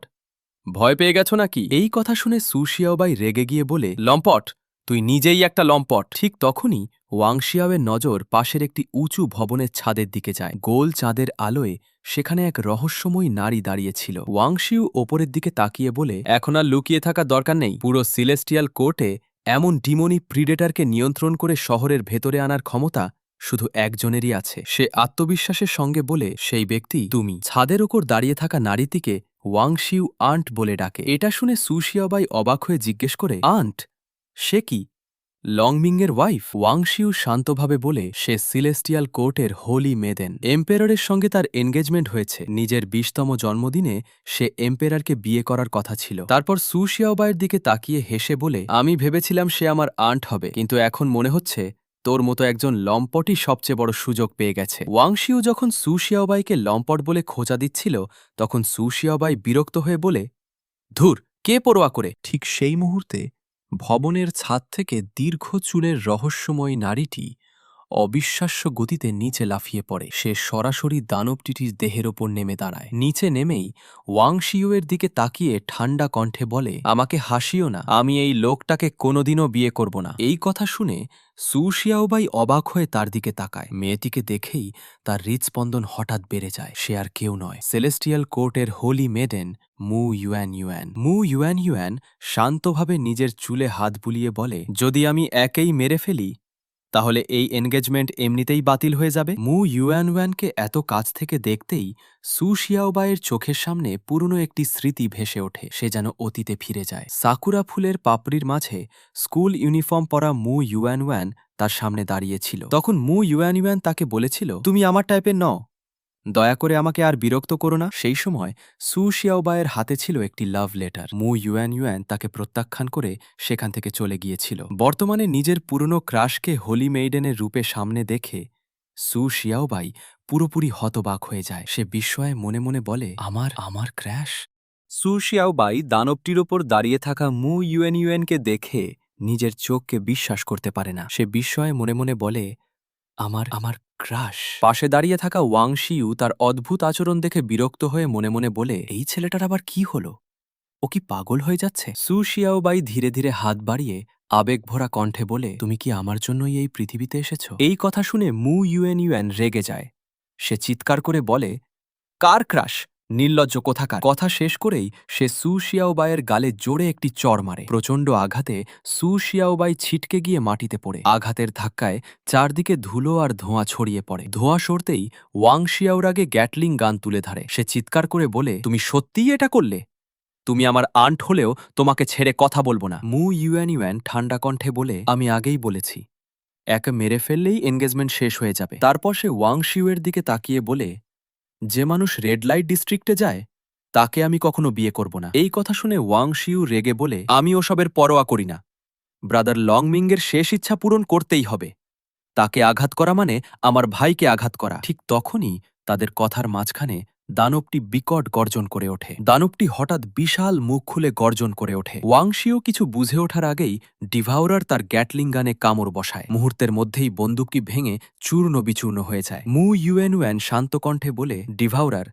ভয় পেয়ে গেছ নাকি? এই কথা শুনে সু শিয়াওবাই রেগে গিয়ে বলে, লম্পট, তুই নিজেই একটা লম্পট। ঠিক তখনই ওয়াং শিয়াওয়ের নজর পাশের একটি উঁচু ভবনের ছাদের দিকে যায়। গোল চাঁদের আলোয় সেখানে এক রহস্যময়ী নারী দাঁড়িয়েছিল। ওয়াং শিউ ওপরের দিকে তাকিয়ে বলে, এখন আর লুকিয়ে থাকার দরকার নেই। পুরো সিলেস্টিয়াল কোর্টে এমন ডিমনি প্রিডেটারকে নিয়ন্ত্রণ করে শহরের ভেতরে আনার ক্ষমতা শুধু একজনেরই আছে। সে আত্মবিশ্বাসের সঙ্গে বলে, সেই ব্যক্তি তুমি। ছাদের ওপর দাঁড়িয়ে থাকা নারীটিকে ওয়াং শিউ আন্ট বলে ডাকে। এটা শুনে সু শিয়াওবাই অবাক হয়ে জিজ্ঞেস করে, আন্ট? সে কি লংমিংয়ের ওয়াইফ? ওয়াং শিউ শান্তভাবে বলে, সে সিলেস্টিয়াল কোর্টের হোলি মেদেন। এম্পেররের সঙ্গে তার এনগেজমেন্ট হয়েছে। নিজের ২০তম জন্মদিনে সে এম্পেরারকে বিয়ে করার কথা ছিল। তারপর সু শিয়াওবাইয়ের দিকে তাকিয়ে হেসে বলে, আমি ভেবেছিলাম সে আমার আন্ট হবে, কিন্তু এখন মনে হচ্ছে তোর মতো একজন লম্পটই সবচেয়ে বড় সুযোগ পেয়ে গেছে। ওয়াং শিউ যখন সু শিয়াওবাইকে লম্পট বলে খোঁচা দিচ্ছিল, তখন সু শিয়াওবাই বিরক্ত হয়ে বলে, ধুর, কে পরোয়া করে? ঠিক সেই মুহূর্তে ভবনের ছাদ থেকে দীর্ঘ চুলের রহস্যময়ী নারীটি অবিশ্বাস্য গতিতে নিচে লাফিয়ে পড়ে। সে সরাসরি দানবটিটির দেহের ওপর নেমে দাঁড়ায়। নিচে নেমেই ওয়াং শিউয়ের দিকে তাকিয়ে ঠান্ডা কণ্ঠে বলে, আমাকে হাসিও না, আমি এই লোকটাকে কোনোদিনও বিয়ে করব না। এই কথা শুনে সু শিয়াওবাই অবাক হয়ে তার দিকে তাকায়। মেয়েটিকে দেখেই তার হৃৎস্পন্দন হঠাৎ বেড়ে যায়। সে আর কেউ নয়, সেলেস্টিয়াল কোর্টের হোলি মেডেন মু ইউয়ান ইউয়ান। মু ইউয়ান ইউয়ান শান্তভাবে নিজের চুলে হাত বুলিয়ে বলে, যদি আমি একেই মেরে ফেলি তাহলে এই এনগেজমেন্ট এমনিতেই বাতিল হয়ে যাবে। মু ইউয়ানওয়ানকে এত কাছ থেকে দেখতেই সু শিয়াওবাইয়ের চোখের সামনে পুরনো একটি স্মৃতি ভেসে ওঠে। সে যেন অতীতে ফিরে যায়। সাকুরা ফুলের পাপড়ির মাঝে স্কুল ইউনিফর্ম পরা মু ইউয়ানওয়ান তার সামনে দাঁড়িয়েছিল। তখন মু ইউয়ানওয়ান তাকে বলেছিল, তুমি আমার টাইপের নও, দয়া করে আমাকে আর বিরক্ত করো না। সেই সময় সু শিয়াওবাইয়ের হাতে ছিল একটি লাভ লেটার। মু ইউয়ান ইউয়ান তাকে প্রত্যাখ্যান করে সেখান থেকে চলে গিয়েছিল। বর্তমানে নিজের পুরনো ক্রাশকে হোলি মেইডেনের রূপে সামনে দেখে সু শিয়াওবাই পুরোপুরি হতবাক হয়ে যায়। সে বিস্ময়ে মনে মনে বলে, আমার ক্র্যাশ? সু শিয়াওবাই দানবটির ওপর দাঁড়িয়ে থাকা মু ইউএন ইউএনকে দেখে নিজের চোখকে বিশ্বাস করতে পারে না। সে বিস্ময়ে মনে মনে বলে, আমার ক্রাশ। পাশে দাঁড়িয়ে থাকা ওয়াং শিউ তার অদ্ভুত আচরণ দেখে বিরক্ত হয়ে মনে মনে বলে, এই ছেলেটার আবার কি হলো? ও কি পাগল হয়ে যাচ্ছে? সু শিয়াওবাই ধীরে ধীরে হাত বাড়িয়ে আবেগভরা কণ্ঠে বলে, তুমি কি আমার জন্যই এই পৃথিবীতে এসেছ? এই কথা শুনে মু ইউএন ইউএন রেগে যায়। সে চিৎকার করে বলে, কার ক্রাশ, নির্লজ্জ কোথাকার! কথা শেষ করেই সে সু শিয়াওবাইয়ের গালে জোরে একটি চড় মারে। প্রচণ্ড আঘাতে সু শিয়াওবাই ছিটকে গিয়ে মাটিতে পড়ে। আঘাতের ধাক্কায় চারদিকে ধুলো আর ধোঁয়া ছড়িয়ে পড়ে। ধোঁয়া সরতেই ওয়াং শিয়াওরাগে গ্যাটলিং গান তুলে ধরে। সে চিৎকার করে বলে, তুমি সত্যিই এটা করলে? তুমি আমার আন্ট হলেও তোমাকে ছেড়ে কথা বলবো না। মু ইউয়ান ইউয়ান ঠান্ডা কণ্ঠে বলে, আমি আগেই বলেছি, একে মেরে ফেললেই এনগেজমেন্ট শেষ হয়ে যাবে। তারপর সে ওয়াং শিউয়ের দিকে তাকিয়ে বলে, যে মানুষ রেড লাইট ডিস্ট্রিক্টে যায় তাকে আমি কখনো বিয়ে করব না। এই কথা শুনে ওয়াং শিউ রেগে বলে, আমি ওসবের পরোয়া করি না। ব্রাদার লংমিংয়ের শেষ ইচ্ছা পূরণ করতেই হবে। তাকে আঘাত করা মানে আমার ভাইকে আঘাত করা। ঠিক তখনই তাদের কথার মাঝখানে দানবটি বিকট গর্জন করে ওঠে। দানবটি হঠাৎ বিশাল মুখ খুলে গর্জন করে ওঠে। ওয়াং শিও কিছু বুঝে ওঠার আগেই ডিভাউরার তার গ্যাটলিং গানে কামড় বসায়। মুহূর্তের মধ্যেই বন্দুকটি ভেঙে চূর্ণ বিচূর্ণ হয়ে যায়। মু ইউএনওয়ান শান্ত কণ্ঠে বলে, ডিভাউরার,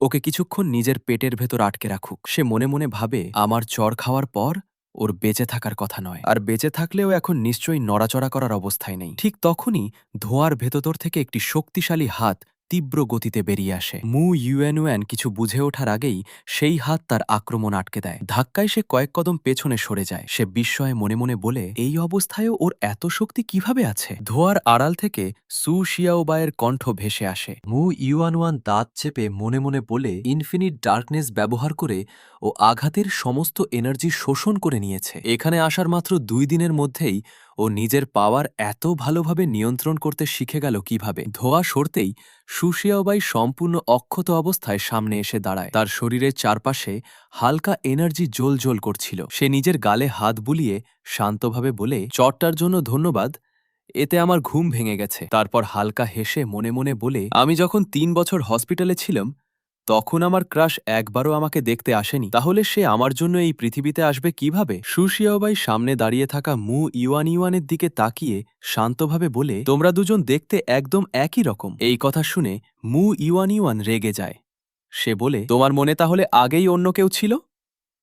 ওকে কিছুক্ষণ নিজের পেটের ভেতর আটকে রাখুক। সে মনে মনে ভাবে, আমার চড় খাওয়ার পর ওর বেঁচে থাকার কথা নয়, আর বেঁচে থাকলেও এখন নিশ্চয়ই নড়াচড়া করার অবস্থায় নেই। ঠিক তখনই ধোঁয়ার ভেতর থেকে একটি শক্তিশালী হাত তীব্র গতিতে বেরিয়ে আসে। মু ইউএনওয়ান কিছু বুঝে ওঠার আগেই সেই হাত তার আক্রমণ আটকে দেয়। ধাক্কায় সে কয়েক কদম পেছনে সরে যায়। সে বিস্ময়ে মনে মনে বলে, এই অবস্থায়ও ওর এত শক্তি কিভাবে আছে? ধোয়ার আড়াল থেকে সু শিয়াওবাইয়ের কণ্ঠ ভেসে আসে। মু ইউয়ানওয়ান দাঁত চেপে মনে মনে বলে, ইনফিনিট ডার্কনেস ব্যবহার করে ও আঘাতের সমস্ত এনার্জি শোষণ করে নিয়েছে। এখানে আসার মাত্র 2 দিনের মধ্যেই ও নিজের পাওয়ার এত ভালোভাবে নিয়ন্ত্রণ করতে শিখে গেল কিভাবে? ধোয়া সরতেই সু শিয়াওবাই সম্পূর্ণ অক্ষত অবস্থায় সামনে এসে দাঁড়ায়। তার শরীরের চারপাশে হালকা এনার্জি জ্বল করছিল। সে নিজের গালে হাত বুলিয়ে শান্তভাবে বলে, চটটার জন্য ধন্যবাদ, এতে আমার ঘুম ভেঙে গেছে। তারপর হালকা হেসে মনে মনে বলে, আমি যখন 3 বছর হসপিটালে ছিলাম তখন আমার ক্রাশ একবারও আমাকে দেখতে আসেনি, তাহলে সে আমার জন্য এই পৃথিবীতে আসবে কিভাবে? সু শিয়াওবাই সামনে দাঁড়িয়ে থাকা মু ইউয়ানিওয়ানের দিকে তাকিয়ে শান্তভাবে বলে, তোমরা দুজন দেখতে একদম একই রকম। এই কথা শুনে মু ইউয়ানিওয়ান রেগে যায়। সে বলে, তোমার মনে তাহলে আগেই অন্য কেউ ছিল?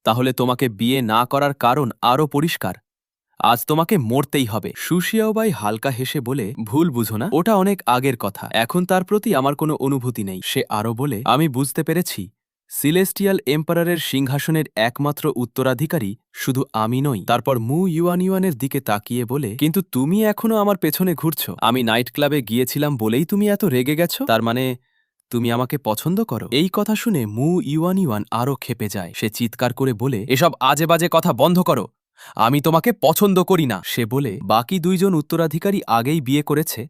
তাহলে তোমাকে বিয়ে না করার কারণ আরও পরিষ্কার, আজ তোমাকে মরতেই হবে। সু শিয়াওবাই হালকা হেসে বলে, ভুল বুঝো না, ওটা অনেক আগের কথা, এখন তার প্রতি আমার কোনো অনুভূতি নেই। সে আরও বলে, আমি বুঝতে পেরেছি সিলেস্টিয়াল এম্পারারের সিংহাসনের একমাত্র উত্তরাধিকারী শুধু আমি নই। তারপর মু ইউয়ানিওয়ানের দিকে তাকিয়ে বলে, কিন্তু তুমি এখনো আমার পেছনে ঘুরছ। আমি নাইট ক্লাবে গিয়েছিলাম বলেই তুমি এত রেগে গেছ? তার মানে তুমি আমাকে পছন্দ করো? এই কথা শুনে মু ইউয়ানিওয়ান আরও ক্ষেপে যায়। সে চিৎকার করে বলে, এসব আজে বাজে কথা বন্ধ করো, আমি তোমাকে পছন্দ করি না। সে বলে, বাকি 2 জন উত্তরাধিকারী আগেই বিয়ে করেছে,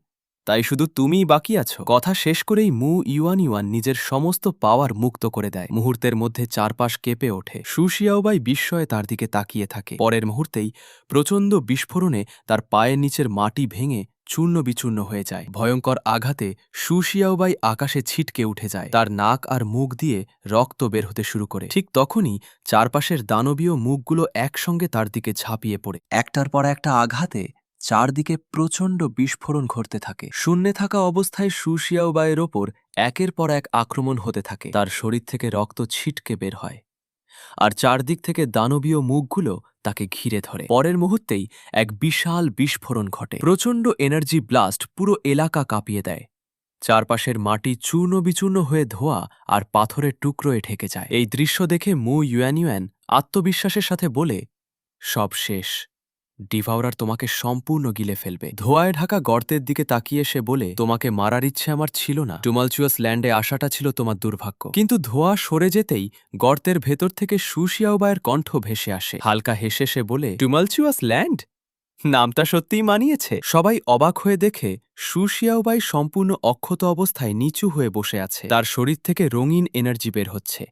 তাই শুধু তুমিই বাকি আছো। কথা শেষ করেই মু ইউয়ানিওয়ান নিজের সমস্ত পাওয়ার মুক্ত করে দেয়। মুহূর্তের মধ্যে চারপাশ কেঁপে ওঠে। সু শিয়াওবাই বিস্ময়ে তার দিকে তাকিয়ে থাকে। পরের মুহূর্তেই প্রচণ্ড বিস্ফোরণে তার পায়ের নিচের মাটি ভেঙে চূর্ণ বিচূর্ণ হয়ে যায়। ভয়ঙ্কর আঘাতে সু শিয়াওবাই আকাশে ছিটকে উঠে যায়। তার নাক আর মুখ দিয়ে রক্ত বের হতে শুরু করে। ঠিক তখনই চারপাশের দানবীয় মুখগুলো একসঙ্গে তার দিকে ঝাঁপিয়ে পড়ে। একটার পর একটা আঘাতে চারদিকে প্রচণ্ড বিস্ফোরণ ঘটতে থাকে। শূন্যে থাকা অবস্থায় সু শিয়াওবাইয়ের ওপর একের পর এক আক্রমণ হতে থাকে। তার শরীর থেকে রক্ত ছিটকে বের হয় আর চারদিক থেকে দানবীয় মুখগুলো তাকে ঘিরে ধরে। পরের মুহূর্তেই এক বিশাল বিস্ফোরণ ঘটে। প্রচণ্ড এনার্জি ব্লাস্ট পুরো এলাকা কাঁপিয়ে দেয়। চারপাশের মাটি চূর্ণ বিচূর্ণ হয়ে ধোয়া আর পাথরের টুকরোয় ঢেকে যায়। এই দৃশ্য দেখে মু ইউয়ানিওয়ান আত্মবিশ্বাসের সাথে বলে, সব শেষ, ডিভাউরার তোমাকে সম্পূর্ণ গিলে ফেলবে। ধোঁয়ায় ঢাকা গর্তের দিকে তাকিয়ে সে বলে, তোমাকে মারার ইচ্ছে আমার ছিল না, টুমালচুয়াস ল্যান্ডে আসাটা ছিল তোমার দুর্ভাগ্য। কিন্তু ধোঁয়া সরে যেতেই গর্তের ভেতর থেকে সু শিয়াওবাইয়ের কণ্ঠ ভেসে আসে। হালকা হেসে সে বলে, টুমালচুয়াস ল্যান্ড, নামটা সত্যিই মানিয়েছে। সবাই অবাক হয়ে দেখে সু শিয়াওবাই সম্পূর্ণ অক্ষত অবস্থায় নিচু হয়ে বসে আছে। তার শরীর থেকে রঙিন এনার্জি বের হচ্ছে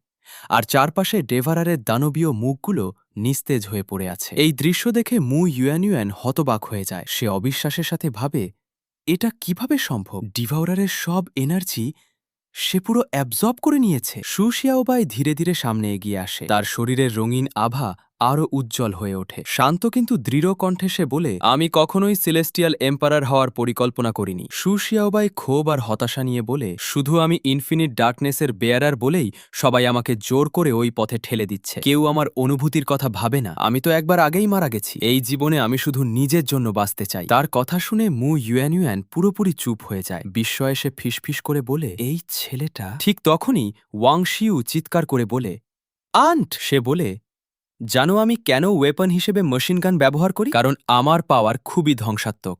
আর চারপাশে ডেভারারের দানবীয় মুখগুলো নিস্তেজ হয়ে পড়ে আছে। এই দৃশ্য দেখে মু ইউয়ানিওয়ান হতবাক হয়ে যায়। সে অবিশ্বাসের সাথে ভাবে, এটা কিভাবে সম্ভব? ডিভাউরারের সব এনার্জি সে পুরো অ্যাবজর্ব করে নিয়েছে। সু শিয়াওবাই ধীরে ধীরে সামনে এগিয়ে আসে। তার শরীরের রঙিন আভা আরও উজ্জ্বল হয়ে ওঠে। শান্ত কিন্তু দৃঢ় কণ্ঠে সে বলে, আমি কখনোই সেলেস্টিয়াল এম্পারার হওয়ার পরিকল্পনা করিনি। সু শিয়াওবাই ক্ষোভ আর হতাশা নিয়ে বলে, শুধু আমি ইনফিনিট ডার্কনেসের বেয়ারার বলেই সবাই আমাকে জোর করে ওই পথে ঠেলে দিচ্ছে। কেউ আমার অনুভূতির কথা ভাবে না। আমি তো একবার আগেই মারা গেছি। এই জীবনে আমি শুধু নিজের জন্য বাঁচতে চাই। তার কথা শুনে মু ইউয়ানিওয়ান পুরোপুরি চুপ হয়ে যায়। বিস্ময়ে সে ফিসফিস করে বলে, এই ছেলেটা। ঠিক তখনই ওয়াং শিউ চিৎকার করে বলে, আন্ট! সে বলে, জানো আমি কেন ওয়েপন হিসেবে মেশিন গান ব্যবহার করি? কারণ আমার পাওয়ার খুবই ধ্বংসাত্মক।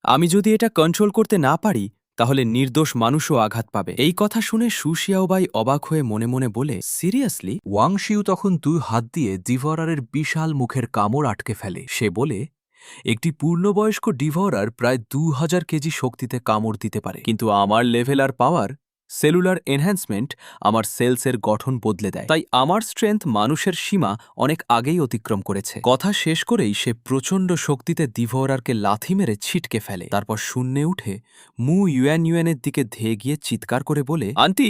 আমি যদি এটা কন্ট্রোল করতে না পারি তাহলে নির্দোষ মানুষও আঘাত পাবে। এই কথা শুনে সু শিয়াওবাই অবাক হয়ে মনে মনে বলে, সিরিয়াসলি? ওয়াং শিউ তখন 2 হাত দিয়ে ডিভরারের বিশাল মুখের কামড় আটকে ফেলে। সে বলে, একটি পূর্ণবয়স্ক ডিভরার প্রায় 2000 কেজি শক্তিতে কামড় দিতে পারে, কিন্তু আমার লেভেল আর পাওয়ার, সেলুলার এনহ্যান্সমেন্ট আমার সেলসের গঠন বদলে দেয়। তাই আমার স্ট্রেংথ মানুষের সীমা অনেক আগেই অতিক্রম করেছে। কথা শেষ করেই সে প্রচণ্ড শক্তিতে ডিভরারকে লাথি মেরে ছিটকে ফেলে। তারপর শূন্যে উঠে মু ইউয়ানিওয়ানের দিকে ধেয়ে গিয়ে চিৎকার করে বলে, আন্টি,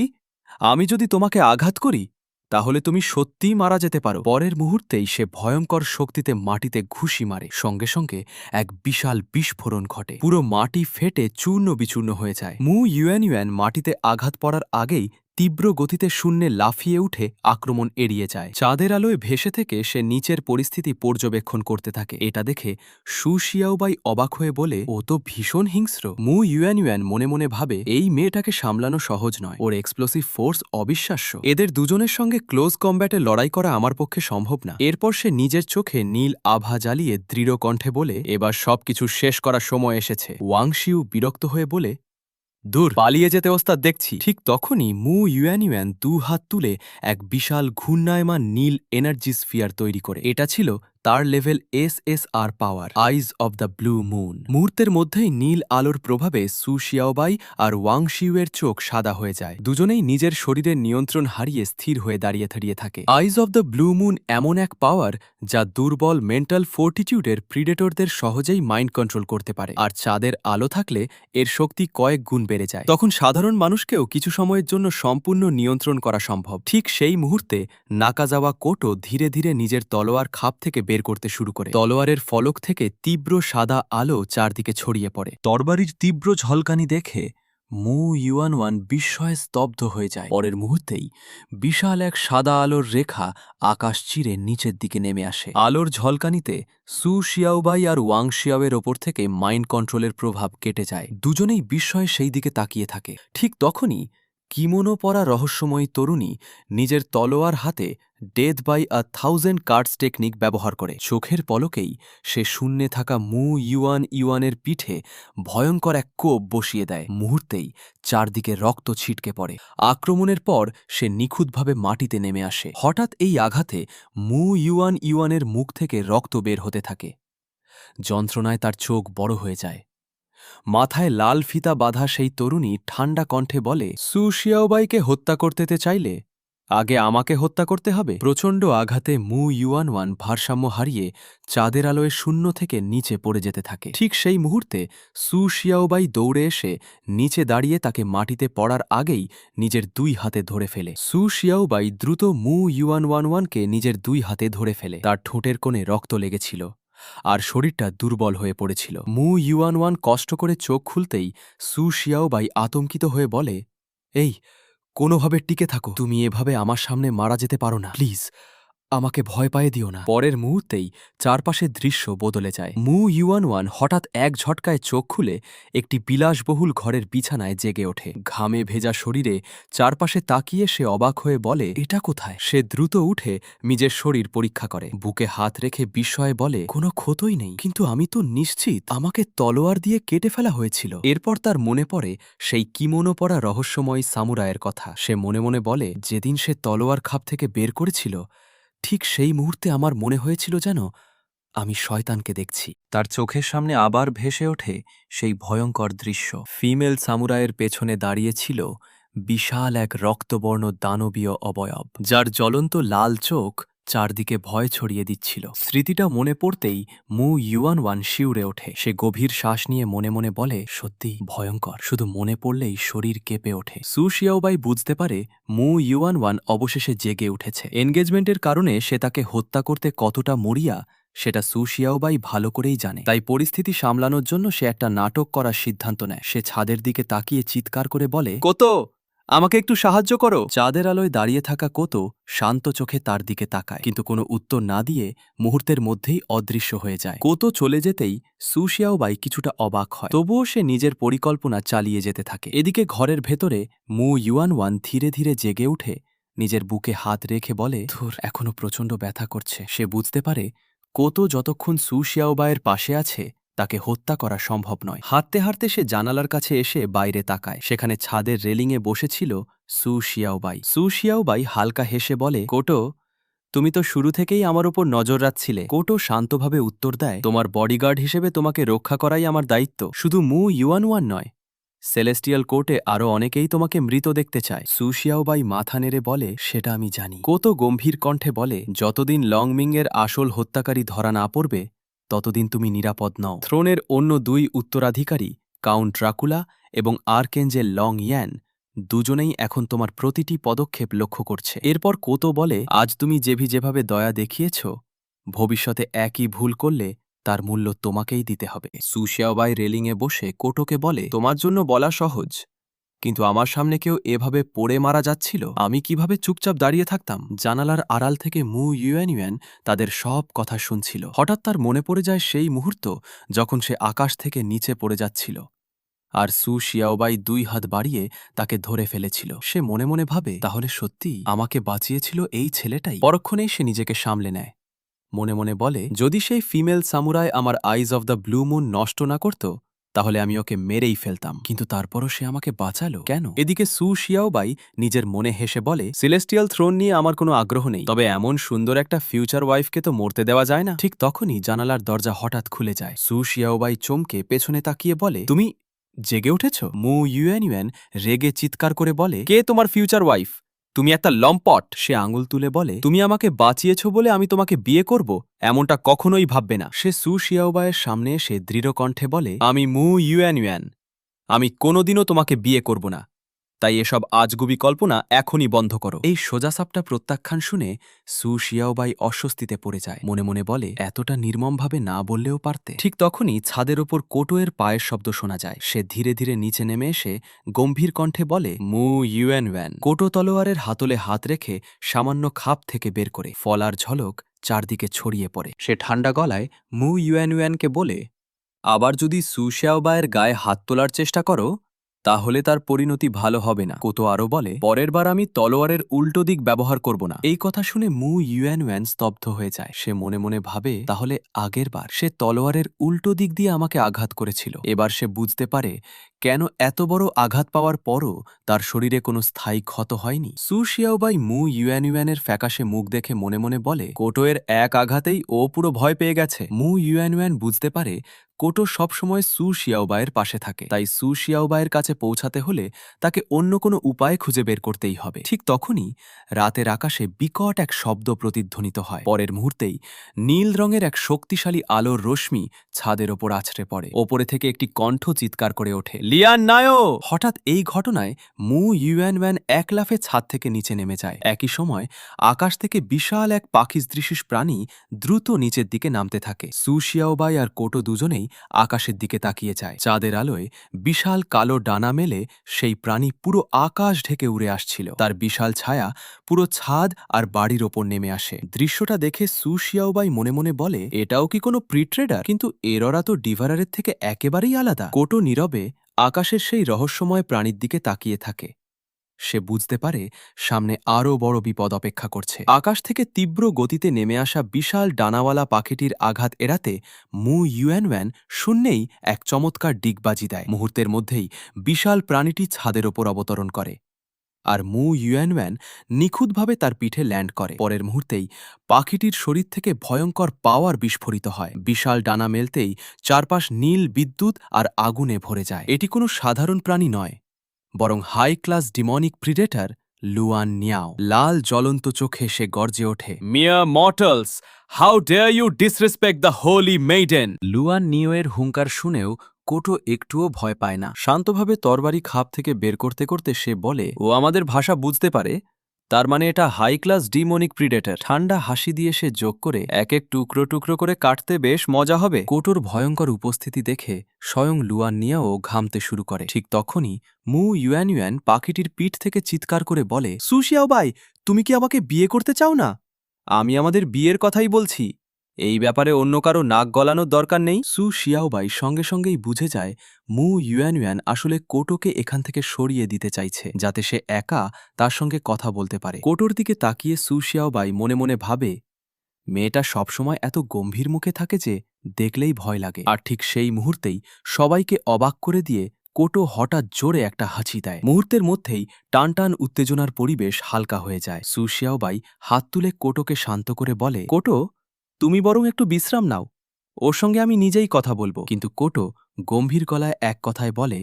আমি যদি তোমাকে আঘাত করি তাহলে তুমি সত্যিই মারা যেতে পারো। পরের মুহূর্তেই সে ভয়ঙ্কর শক্তিতে মাটিতে ঘুষি মারে। সঙ্গে সঙ্গে এক বিশাল বিস্ফোরণ ঘটে। পুরো মাটি ফেটে চূর্ণ বিচূর্ণ হয়ে যায়। মু ইউয়ানিওয়ান মাটিতে আঘাত পড়ার আগেই তীব্র গতিতে শূন্যে লাফিয়ে উঠে আক্রমণ এড়িয়ে যায়। চাঁদের আলোয় ভেসে থেকে সে নিচের পরিস্থিতি পর্যবেক্ষণ করতে থাকে। এটা দেখে সু শিয়াওবাই অবাক হয়ে বলে, ও তো ভীষণ হিংস্র। মু ইউয়ান মনে মনে ভাবে, এই মেয়েটাকে সামলানো সহজ নয়, ওর এক্সপ্লোসিভ ফোর্স অবিশ্বাস্য। এদের দুজনের সঙ্গে ক্লোজ কম্ব্যাটে লড়াই করা আমার পক্ষে সম্ভব না। এরপর সে নিজের চোখে নীল আভা জ্বালিয়ে দৃঢ় কণ্ঠে বলে, এবার সবকিছু শেষ করার সময় এসেছে। ওয়াং শিউ বিরক্ত হয়ে বলে, দূর, পালিয়ে যেতে ওস্তাদ দেখছি। ঠিক তখনই মু ইউয়ান দু হাত তুলে এক বিশাল ঘূর্ণায়মান নীল এনার্জি স্ফিয়ার তৈরি করে। এটা ছিল তার level SSR power, eyes of the blue moon. মুহূর্তের মধ্যেই নীল আলোর প্রভাবে সু শিয়াওবাই আর ওয়াং শিউয়ের চোখ সাদা হয়ে যায়। দুজনেই নিজের শরীরের নিয়ন্ত্রণ হারিয়ে স্থির হয়ে দাঁড়িয়ে থাকে। আইজ অব দ্য ব্লু মুন এমন এক পাওয়ার যা দুর্বল মেন্টাল ফোর্টিটিউডের প্রিডেটরদের সহজেই মাইন্ড কন্ট্রোল করতে পারে, আর চাঁদের আলো থাকলে এর শক্তি কয়েক গুণ বেড়ে যায়। তখন সাধারণ মানুষকেও কিছু সময়ের জন্য সম্পূর্ণ নিয়ন্ত্রণ করা সম্ভব। ঠিক সেই মুহূর্তে নাকাজাওয়া কোটো ধীরে ধীরে নিজের তলোয়ার খাপ থেকে বের করতে শুরু করে। তলোয়ারের ফলক থেকে তীব্র সাদা আলো চারদিকে ছড়িয়ে পড়ে। তরবারির তীব্র ঝলকানি দেখে মু ইউয়ান বিস্ময়ে স্তব্ধ হয়ে যায়। পরের মুহূর্তেই বিশাল এক সাদা আলোর রেখা আকাশ চিরে নিচের দিকে নেমে আসে। আলোর ঝলকানিতে সু শিয়াওবাই আর ওয়াং শিয়াওয়ের ওপর থেকে মাইন্ড কন্ট্রোলের প্রভাব কেটে যায়। দুজনেই বিস্ময়ে সেই দিকে তাকিয়ে থাকে। ঠিক তখনই কিমোনো পরা রহস্যময়ী তরুণী নিজের তলোয়ার হাতে death by a 1000 cards technique ব্যবহার করে। চোখের পলকেই সে শূন্যে থাকা মু ইউয়ানের পিঠে ভয়ঙ্কর এক কোপ বসিয়ে দেয়। মুহূর্তেই চারদিকে রক্ত ছিটকে পড়ে। আক্রমণের পর সে নিখুঁতভাবে মাটিতে নেমে আসে। হঠাৎ এই আঘাতে মু ইউয়ানের মুখ থেকে রক্ত বের হতে থাকে। যন্ত্রণায় তার চোখ বড় হয়ে যায়। মাথায় লাল ফিতা বাঁধা সেই তরুণী ঠান্ডা কণ্ঠে বলে, সু শিয়াওবাইকে হত্যা করতে চাইলে আগে আমাকে হত্যা করতে হবে। প্রচণ্ড আঘাতে মু ইউয়ান ভারসাম্য হারিয়ে চাঁদের আলোয় শূন্য থেকে নিচে পড়ে যেতে থাকে। ঠিক সেই মুহূর্তে সু শিয়াওবাই দৌড়ে এসে নিচে দাঁড়িয়ে তাকে মাটিতে পড়ার আগেই নিজের দুই হাতে ধরে ফেলে। সু শিয়াওবাই দ্রুত মু ইউয়ানকে নিজের দুই হাতে ধরে ফেলে। তার ঠোঁটের কোণে রক্ত লেগেছিল আর শরীরটা দুর্বল হয়ে পড়েছিল। মু ইউয়ান কষ্ট করে চোখ খুলতেই সু শিয়াওবাই আতঙ্কিত হয়ে বলে, এই, কোনোভাবে টিকে থাকো, তুমি এভাবে আমার সামনে মারা যেতে পারো না, প্লিজ আমাকে ভয় পাইয়ে দিও না। পরের মুহূর্তেই চারপাশের দৃশ্য বদলে যায়। মু ইউয়ান হঠাৎ এক ঝটকায় চোখ খুলে একটি বিলাসবহুল ঘরের বিছানায় জেগে ওঠে। ঘামে ভেজা শরীরে চারপাশে তাকিয়ে সে অবাক হয়ে বলে, এটা কোথায়? সে দ্রুত উঠে নিজের শরীর পরীক্ষা করে। বুকে হাত রেখে বিস্ময়ে বলে, কোনো ক্ষতই নেই, কিন্তু আমি তো নিশ্চিত আমাকে তলোয়ার দিয়ে কেটে ফেলা হয়েছিল। এরপর তার মনে পড়ে সেই কিমোনো পরা রহস্যময় সামুরায়ের কথা। সে মনে মনে বলে, যেদিন সে তলোয়ার খাপ থেকে বের করেছিল ঠিক সেই মুহূর্তে আমার মনে হয়েছিল যেন আমি শয়তানকে দেখছি। তার চোখের সামনে আবার ভেসে ওঠে সেই ভয়ঙ্কর দৃশ্য। ফিমেল সামুরাইয়ের পেছনে দাঁড়িয়েছিল বিশাল এক রক্তবর্ণ দানবীয় অবয়ব, যার জ্বলন্ত লাল চোখ চারদিকে ভয় ছড়িয়ে দিচ্ছিল। স্মৃতিটা মনে পড়তেই মু ইউয়ান শিউরে ওঠে। সে গভীর শ্বাস নিয়ে মনে মনে বলে, সত্যি ভয়ঙ্কর, শুধু মনে পড়লেই শরীর কেঁপে ওঠে। সু শিয়াওবাই বুঝতে পারে মু ইউয়ান অবশেষে জেগে উঠেছে। এনগেজমেন্টের কারণে সে তাকে হত্যা করতে কতটা মরিয়া সেটা সু শিয়াওবাই ভালো করেই জানে। তাই পরিস্থিতি সামলানোর জন্য সে একটা নাটক করার সিদ্ধান্ত নেয়। সে ছাদের দিকে তাকিয়ে চিৎকার করে বলে, কোতো, আমাকে একটু সাহায্য করো। চাঁদের আলোয় দাঁড়িয়ে থাকা কোতো শান্ত চোখে তার দিকে তাকায়, কিন্তু কোনো উত্তর না দিয়ে মুহূর্তের মধ্যেই অদৃশ্য হয়ে যায়। কোতো চলে যেতেই সু শিয়াওবাই কিছুটা অবাক হয়, তবুও সে নিজের পরিকল্পনা চালিয়ে যেতে থাকে। এদিকে ঘরের ভেতরে মু ইউয়ান ধীরে ধীরে জেগে উঠে নিজের বুকে হাত রেখে বলে, ধুর, এখনো প্রচণ্ড ব্যথা করছে। সে বুঝতে পারে কোতো যতক্ষণ সু শিয়াওবাইয়ের পাশে আছে তাকে হত্যা করা সম্ভব নয়। হাঁটতে হাঁটতে সে জানালার কাছে এসে বাইরে তাকায়। সেখানে ছাদের রেলিংয়ে বসেছিল সু শিয়াওবাই। সু শিয়াওবাই হালকা হেসে বলে, কোটো, তুমি তো শুরু থেকেই আমার উপর নজর রাখছিলে। কোটো শান্তভাবে উত্তর দেয়, তোমার বডিগার্ড হিসেবে তোমাকে রক্ষা করাই আমার দায়িত্ব। শুধু মু ইউয়ান নয়, সেলেস্টিয়াল কোর্টে আরও অনেকেই তোমাকে মৃত দেখতে চায়। সু শিয়াওবাই মাথা নেড়ে বলে, সেটা আমি জানি। কোতো গম্ভীর কণ্ঠে বলে, যতদিন লংমিংয়ের আসল হত্যাকারী ধরা না পড়বে ততদিন তুমি নিরাপদ নও। থ্রোনের অন্য দুই উত্তরাধিকারী কাউন্ট ড্রাকুলা এবং আর্কেঞ্জেল লং ইয়ান দুজনেই এখন তোমার প্রতিটি পদক্ষেপ লক্ষ্য করছে। এরপর কোতো বলে, আজ তুমি যেভাবে দয়া দেখিয়েছ, ভবিষ্যতে একই ভুল করলে তার মূল্য তোমাকেই দিতে হবে। সু শিয়াওবাই রেলিংয়ে বসে কোটোকে বলে, তোমার জন্য বলা সহজ, কিন্তু আমার সামনে কেউ এভাবে পড়ে মারা যাচ্ছিল, আমি কিভাবে চুপচাপ দাঁড়িয়ে থাকতাম? জানালার আড়াল থেকে মু ইউয়ান তাদের সব কথা শুনছিল। হঠাৎ তার মনে পড়ে যায় সেই মুহূর্ত যখন সে আকাশ থেকে নিচে পড়ে যাচ্ছিল আর সু শিয়াওবাই 2 হাত বাড়িয়ে তাকে ধরে ফেলেছিল। সে মনে মনে ভাবে, তাহলে সত্যি আমাকে বাঁচিয়েছিল এই ছেলেটাই। পরক্ষণেই সে নিজেকে সামলে নেয়, মনে মনে বলে, যদি সেই ফিমেল সামুরাই আমার আইজ অফ দ্য ব্লু মুন নষ্ট না করত তাহলে আমি ওকে মেরেই ফেলতাম। কিন্তু তারপরও সে আমাকে বাঁচালো কেন? এদিকে সু শিয়াওবাই নিজের মনে হেসে বলে, সেলেস্টিয়াল থ্রোন নিয়ে আমার কোনো আগ্রহ নেই, তবে এমন সুন্দর একটা ফিউচার ওয়াইফকে তো মরতে দেওয়া যায় না। ঠিক তখনই জানালার দরজা হঠাৎ খুলে যায়। সু শিয়াওবাই চমকে পেছনে তাকিয়ে বলে, তুমি জেগে উঠেছ? মু ইউয়ান রেগে চিৎকার করে বলে, কে তোমার ফিউচার ওয়াইফ? তুমি একটা লম্পট। সে আঙুল তুলে বলে, তুমি আমাকে বাঁচিয়েছ বলে আমি তোমাকে বিয়ে করব, এমনটা কখনোই ভাববে না। সে সু শিয়াওবাইয়ের সামনে এসে দৃঢ় কণ্ঠে বলে, আমি মু ইউয়ান, আমি কোনোদিনও তোমাকে বিয়ে করব না, তাই এসব আজগুবি কল্পনা এখনই বন্ধ করো। এই সোজাসাপটা প্রত্যাখ্যান শুনে সু শিয়াওবাই অস্বস্তিতে পড়ে যায়, মনে মনে বলে, এতটা নির্মমভাবে না বললেও পারতে। ঠিক তখনই ছাদের ওপর কোটোয়ের পায়ের শব্দ শোনা যায়। সে ধীরে ধীরে নিচে নেমে এসে গম্ভীর কণ্ঠে বলে, মু ইউয়ান। কোটো তলোয়ারের হাতলে হাত রেখে সামান্য খাপ থেকে বের করে ফলার ঝলক চারদিকে ছড়িয়ে পড়ে। সে ঠান্ডা গলায় মু ইউয়ানকে বলে, আবার যদি সু শিয়াওবাইয়ের গায়ে হাত তোলার চেষ্টা করো তাহলে তার পরিণতি ভালো হবে না। কোতো আরও বলে, পরের বার আমি তলোয়ারের উল্টো দিক ব্যবহার করব না। এই কথা শুনে মু ইউয়ান স্তব্ধ হয়ে যায়। সে মনে মনে ভাবে, তাহলে আগের বার সে তলোয়ারের উল্টো দিক দিয়ে আমাকে আঘাত করেছিল। এবার সে বুঝতে পারে কেন এত বড় আঘাত পাওয়ার পরও তার শরীরে কোনো স্থায়ী ক্ষত হয়নি। সু শিয়াওবাই মু ইউয়ানের ফ্যাকাশে মুখ দেখে মনে মনে বলে, কোটোয়ের এক আঘাতেই ও পুরো ভয় পেয়ে গেছে। মু ইউয়ান বুঝতে পারে কোটো সবসময় সু শিয়াওবাইয়ের পাশে থাকে, তাই সু শিয়াওবাইয়ের কাছে পৌঁছাতে হলে তাকে অন্য কোনো উপায় খুঁজে বের করতেই হবে। ঠিক তখনই রাতের আকাশে বিকট এক শব্দ প্রতিধ্বনিত হয়। পরের মুহূর্তেই নীল রঙের এক শক্তিশালী আলোর রশ্মি ছাদের ওপর আছড়ে পড়ে। ওপরে থেকে একটি কণ্ঠ চিৎকার করে ওঠে, লিয়ান নায়ো! হঠাৎ এই ঘটনায় মু ইউয়ান এক লাফে ছাদ থেকে নিচে নেমে যায়। একই সময় আকাশ থেকে বিশাল এক পাখিসদৃশ প্রাণী দ্রুত নিচের দিকে নামতে থাকে। সু শিয়াওবাই আর কোটো দুজনেই আকাশের দিকে তাকিয়ে যায়। চাঁদের আলোয় বিশাল কালো ডানা মেলে সেই প্রাণী পুরো আকাশ ঢেকে উড়ে আসছিল। তার বিশাল ছায়া পুরো ছাদ আর বাড়ির ওপর নেমে আসে। দৃশ্যটা দেখে সু শিয়াওবাই মনে মনে বলে, এটাও কি কোনো প্রিট্রেডার? কিন্তু এররা তো ডিভারারের থেকে একেবারেই আলাদা। কোটো নীরবে আকাশের সেই রহস্যময় প্রাণীর দিকে তাকিয়ে থাকে। সে বুঝতে পারে সামনে আরও বড় বিপদ অপেক্ষা করছে। আকাশ থেকে তীব্র গতিতে নেমে আসা বিশাল ডানাওয়ালা পাখিটির আঘাত এড়াতে মু ইউয়ান শূন্যেই এক চমৎকার ডিগবাজি দেয়। মুহূর্তের মধ্যেই বিশাল প্রাণীটি ছাদের ওপর অবতরণ করে আর মু ইউয়ান নিখুঁতভাবে তার পিঠে ল্যান্ড করে। পরের মুহূর্তেই পাখিটির শরীর থেকে ভয়ঙ্কর পাওয়ার বিস্ফোরিত হয়। বিশাল ডানা মেলতেই চারপাশ নীল বিদ্যুৎ আর আগুনে ভরে যায়। এটি কোনো সাধারণ প্রাণী নয়, বরং high class demonic predator Luan Niao. লাল জ্বলন্ত চোখে সে গর্জে ওঠে, mere mortals, how dare you disrespect the holy maiden! Luan নিওয়ের হুঙ্কার শুনেও কোটো একটুও ভয় পায় না। শান্তভাবে তরবারি খাপ থেকে বের করতে করতে সে বলে, ও আমাদের ভাষা বুঝতে পারে, তার মানে এটা হাই ক্লাস ডিমনিক প্রিডেটার। ঠান্ডা হাসি দিয়ে সে যোগ করে, এক এক টুকরো টুকরো করে কাটতে বেশ মজা হবে। কোটোর ভয়ঙ্কর উপস্থিতি দেখে স্বয়ং লুয়ান নিয়াও ঘামতে শুরু করে। ঠিক তখনই মু ইউয়ান পাখিটির পিঠ থেকে চিৎকার করে বলে, সু শিয়াওবাই, তুমি কি আমাকে বিয়ে করতে চাও না? আমি আমাদের বিয়ের কথাই বলছি, এই ব্যাপারে অন্য কারো নাক গলানোর দরকার নেই। সু শিয়াওবাই সঙ্গে সঙ্গেই বুঝে যায় মু ইউয়ান আসলে কোটোকে এখান থেকে সরিয়ে দিতে চাইছে, যাতে সে একা তার সঙ্গে কথা বলতে পারে। কোটোর দিকে তাকিয়ে সু শিয়াওবাই মনে মনে ভাবে, মেয়েটা সবসময় এত গম্ভীর মুখে থাকে যে দেখলেই ভয় লাগে। আর ঠিক সেই মুহূর্তেই সবাইকে অবাক করে দিয়ে কোটো হঠাৎ জোরে একটা হাঁচি দেয়। মুহূর্তের মধ্যেই টানটান উত্তেজনার পরিবেশ হালকা হয়ে যায়। সু শিয়াওবাই হাত তুলে কোটোকে শান্ত করে বলে, কোটো, তুমি বরং একটু বিশ্রাম নাও, ওর সঙ্গে আমি নিজেই কথা বলবো। কিন্তু কোটো গম্ভীর গলায় এক কথায় বলে,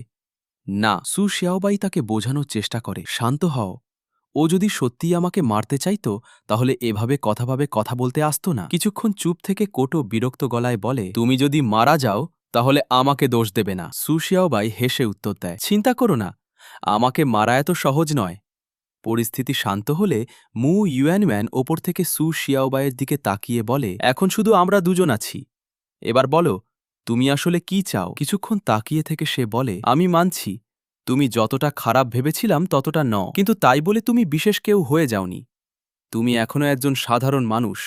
না। সু শিয়াওবাই তাকে বোঝানোর চেষ্টা করে, শান্ত হও, ও যদি সত্যিই আমাকে মারতে চাইতো তাহলে এভাবে কথা বলতে আসতো না। কিছুক্ষণ চুপ থেকে কোটো বিরক্ত গলায় বলে, তুমি যদি মারা যাও তাহলে আমাকে দোষ দেবে না। সু শিয়াওবাই হেসে উত্তর দেয়, চিন্তা করো না, আমাকে মারা এত সহজ নয়। পরিস্থিতি শান্ত হলে মু ইউয়ান ওপর থেকে সু শিয়াওবাইয়ের দিকে তাকিয়ে বলে, এখন শুধু আমরা দুজন আছি, এবার বলো তুমি আসলে কি চাও? কিছুক্ষণ তাকিয়ে থেকে সে বলে, আমি মানছি তুমি যতটা খারাপ ভেবেছিলাম ততটা কিন্তু তাই বলে তুমি বিশেষ কেউ হয়ে যাওনি। তুমি এখনও একজন সাধারণ মানুষ।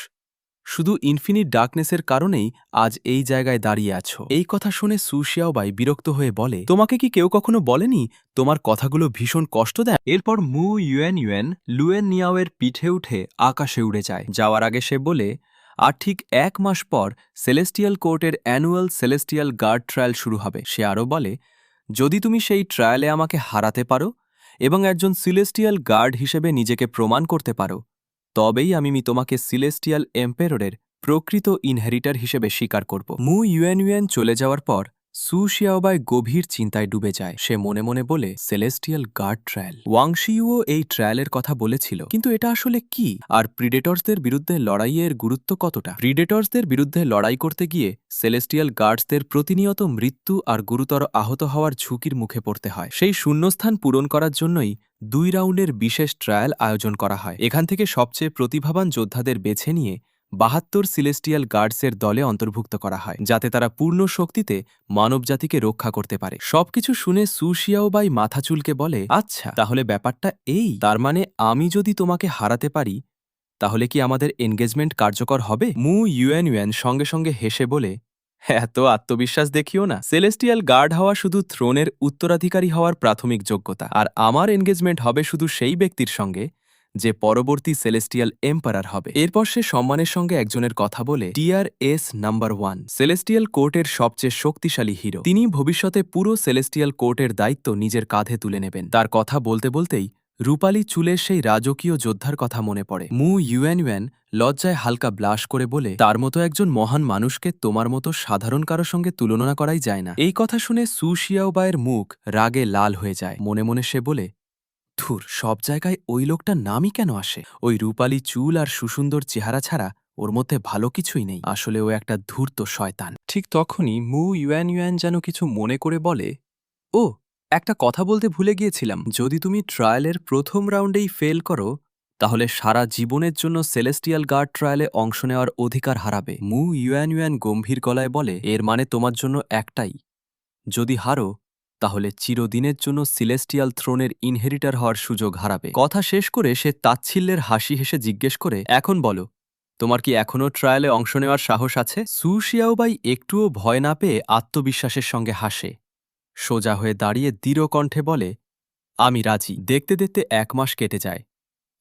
শুধু ইনফিনিট ডার্কনেসের কারণেই আজ এই জায়গায় দাঁড়িয়ে আছো। এই কথা শুনে সু শিয়াওবাই বিরক্ত হয়ে বলে, তোমাকে কি কেউ কখনো বলেনি তোমার কথাগুলো ভীষণ কষ্ট দেয়? এরপর মু ইউয়েন লুয়েন নিয়াওয়ের পিঠে উঠে আকাশে উড়ে যায়। যাওয়ার আগে সে বলে, আর ঠিক 1 মাস পর সেলেস্টিয়াল কোর্টের অ্যানুয়াল সেলেস্টিয়াল গার্ড ট্রায়াল শুরু হবে। সে আরও বলে, যদি তুমি সেই ট্রায়ালে আমাকে হারাতে পারো এবং একজন সিলেস্টিয়াল গার্ড হিসেবে নিজেকে প্রমাণ করতে পারো, তবেই আমি তোমাকে সিলেস্টিয়াল এম্পেররের প্রকৃত ইনহেরিটার হিসেবে স্বীকার করব। মু ইউয়েন চলে যাওয়ার পর সু শিয়াওবাই গভীর চিন্তায় ডুবে যায়। সে মনে মনে বলে, সেলেস্টিয়াল গার্ড ট্রায়াল, ওয়াংশিও এই ট্রায়ালের কথা বলেছিল, কিন্তু এটা আসলে কি? আর প্রিডেটর্সদের বিরুদ্ধে লড়াইয়ের গুরুত্ব কতটা? প্রিডেটর্সদের বিরুদ্ধে লড়াই করতে গিয়ে সেলেস্টিয়াল গার্ডসদের প্রতিনিয়ত মৃত্যু আর গুরুতর আহত হওয়ার ঝুঁকির মুখে পড়তে হয়। সেই শূন্যস্থান পূরণ করার জন্যই 2 রাউন্ডের বিশেষ ট্রায়াল আয়োজন করা হয়। এখান থেকে সবচেয়ে প্রতিভাবান যোদ্ধাদের বেছে নিয়ে 72 সিলেস্টিয়াল গার্ডসের দলে অন্তর্ভুক্ত করা হয়, যাতে তারা পূর্ণ শক্তিতে মানবজাতিকে রক্ষা করতে পারে। সবকিছু শুনে সু শিয়াওবাই মাথা চুলকে বলে, আচ্ছা, তাহলে ব্যাপারটা এই। তার মানে আমি যদি তোমাকে হারাতে পারি তাহলে কি আমাদের এনগেজমেন্ট কার্যকর হবে? মু ইউয়েন সঙ্গে সঙ্গে হেসে বলে, এত আত্মবিশ্বাস দেখিও না। সেলেস্টিয়াল গার্ড হওয়া শুধু থ্রোনের উত্তরাধিকারী হওয়ার প্রাথমিক যোগ্যতা, আর আমার এনগেজমেন্ট হবে শুধু সেই ব্যক্তির সঙ্গে যে পরবর্তী সেলেস্টিয়াল এম্পারার হবে। এরপর সে সম্মানের সঙ্গে একজনের কথা বলে, TRS নাম্বার 1, সেলেস্টিয়াল কোর্টের সবচেয়ে শক্তিশালী হিরো। তিনি ভবিষ্যতে পুরো সেলেস্টিয়াল কোর্টের দায়িত্ব নিজের কাঁধে তুলে নেবেন। তার কথা বলতে বলতেই রূপালী চুলের সেই রাজকীয় যোদ্ধার কথা মনে পড়ে। মু ইউয়েন লজ্জায় হালকা ব্লাশ করে বলে, তার মতো একজন মহান মানুষকে তোমার মতো সাধারণ কারো সঙ্গে তুলনা করাই যায় না। এই কথা শুনে সু শিয়াওবাইয়ের মুখ রাগে লাল হয়ে যায়। মনে মনে সে বলে, ধুর, সব জায়গায় ওই লোকটার নামই কেন আসে? ওই রূপালী চুল আর সুসুন্দর চেহারা ছাড়া ওর মধ্যে ভালো কিছুই নেই। আসলে ও একটা ধূর্ত শয়তান। ঠিক তখনই মু ইউয়েন যেন কিছু মনে করে বলে, ও, একটা কথা বলতে ভুলে গিয়েছিলাম। যদি তুমি ট্রায়ালের প্রথম রাউন্ডেই ফেল করো তাহলে সারা জীবনের জন্য সেলেস্টিয়াল গার্ড ট্রায়ালে অংশ নেওয়ার অধিকার হারাবে। মু ইউয়েন গম্ভীর গলায় বলে, এর মানে তোমার জন্য একটাই, যদি হারো তাহলে চিরদিনের জন্য সিলেস্টিয়াল থ্রোনের ইনহেরিটার হওয়ার সুযোগ হারাবে। কথা শেষ করে সে তাচ্ছিল্যের হাসি হেসে জিজ্ঞেস করে, এখন বলো, তোমার কি এখনও ট্রায়ালে অংশ নেওয়ার সাহস আছে? সু শিয়াওবাই একটুও ভয় না পেয়ে আত্মবিশ্বাসের সঙ্গে হাসে। সোজা হয়ে দাঁড়িয়ে দৃঢ় কণ্ঠে বলে, আমি রাজি। দেখতে দেখতে 1 মাস কেটে যায়।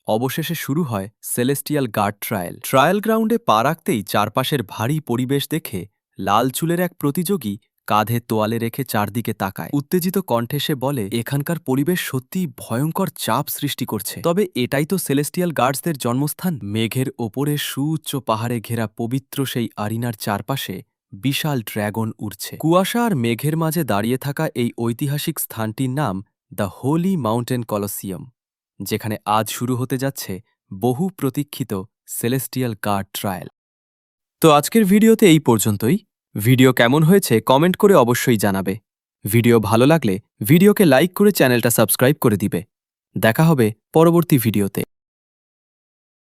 অবশেষে শুরু হয় সেলেস্টিয়াল গার্ড ট্রায়াল। ট্রায়াল গ্রাউন্ডে পা রাখতেই চারপাশের ভারী পরিবেশ দেখে লাল চুলের এক প্রতিযোগী কাঁধে তোয়ালে রেখে চারদিকে তাকায়। উত্তেজিত কণ্ঠে সে বলে, এখানকার পরিবেশ সত্যিই ভয়ঙ্কর চাপ সৃষ্টি করছে। তবে এটাই তো সেলেস্টিয়াল গার্ডসদের জন্মস্থান। মেঘের ওপরে সুউচ্চ পাহাড়ে ঘেরা পবিত্র সেই আরিনার চারপাশে বিশাল ড্র্যাগন উড়ছে। কুয়াশা আর মেঘের মাঝে দাঁড়িয়ে থাকা এই ঐতিহাসিক স্থানটির নাম দ্য হোলি মাউন্টেন কলোসিয়াম, যেখানে আজ শুরু হতে যাচ্ছে বহু প্রতীক্ষিত সেলেস্টিয়াল গার্ড ট্রায়াল। তো আজকের ভিডিওতে এই পর্যন্তই। ভিডিও কেমন হয়েছে কমেন্ট করে অবশ্যই জানাবে। ভিডিও ভালো লাগলে ভিডিওকে লাইক করে চ্যানেলটা সাবস্ক্রাইব করে দিবে। দেখা হবে পরবর্তী ভিডিওতে।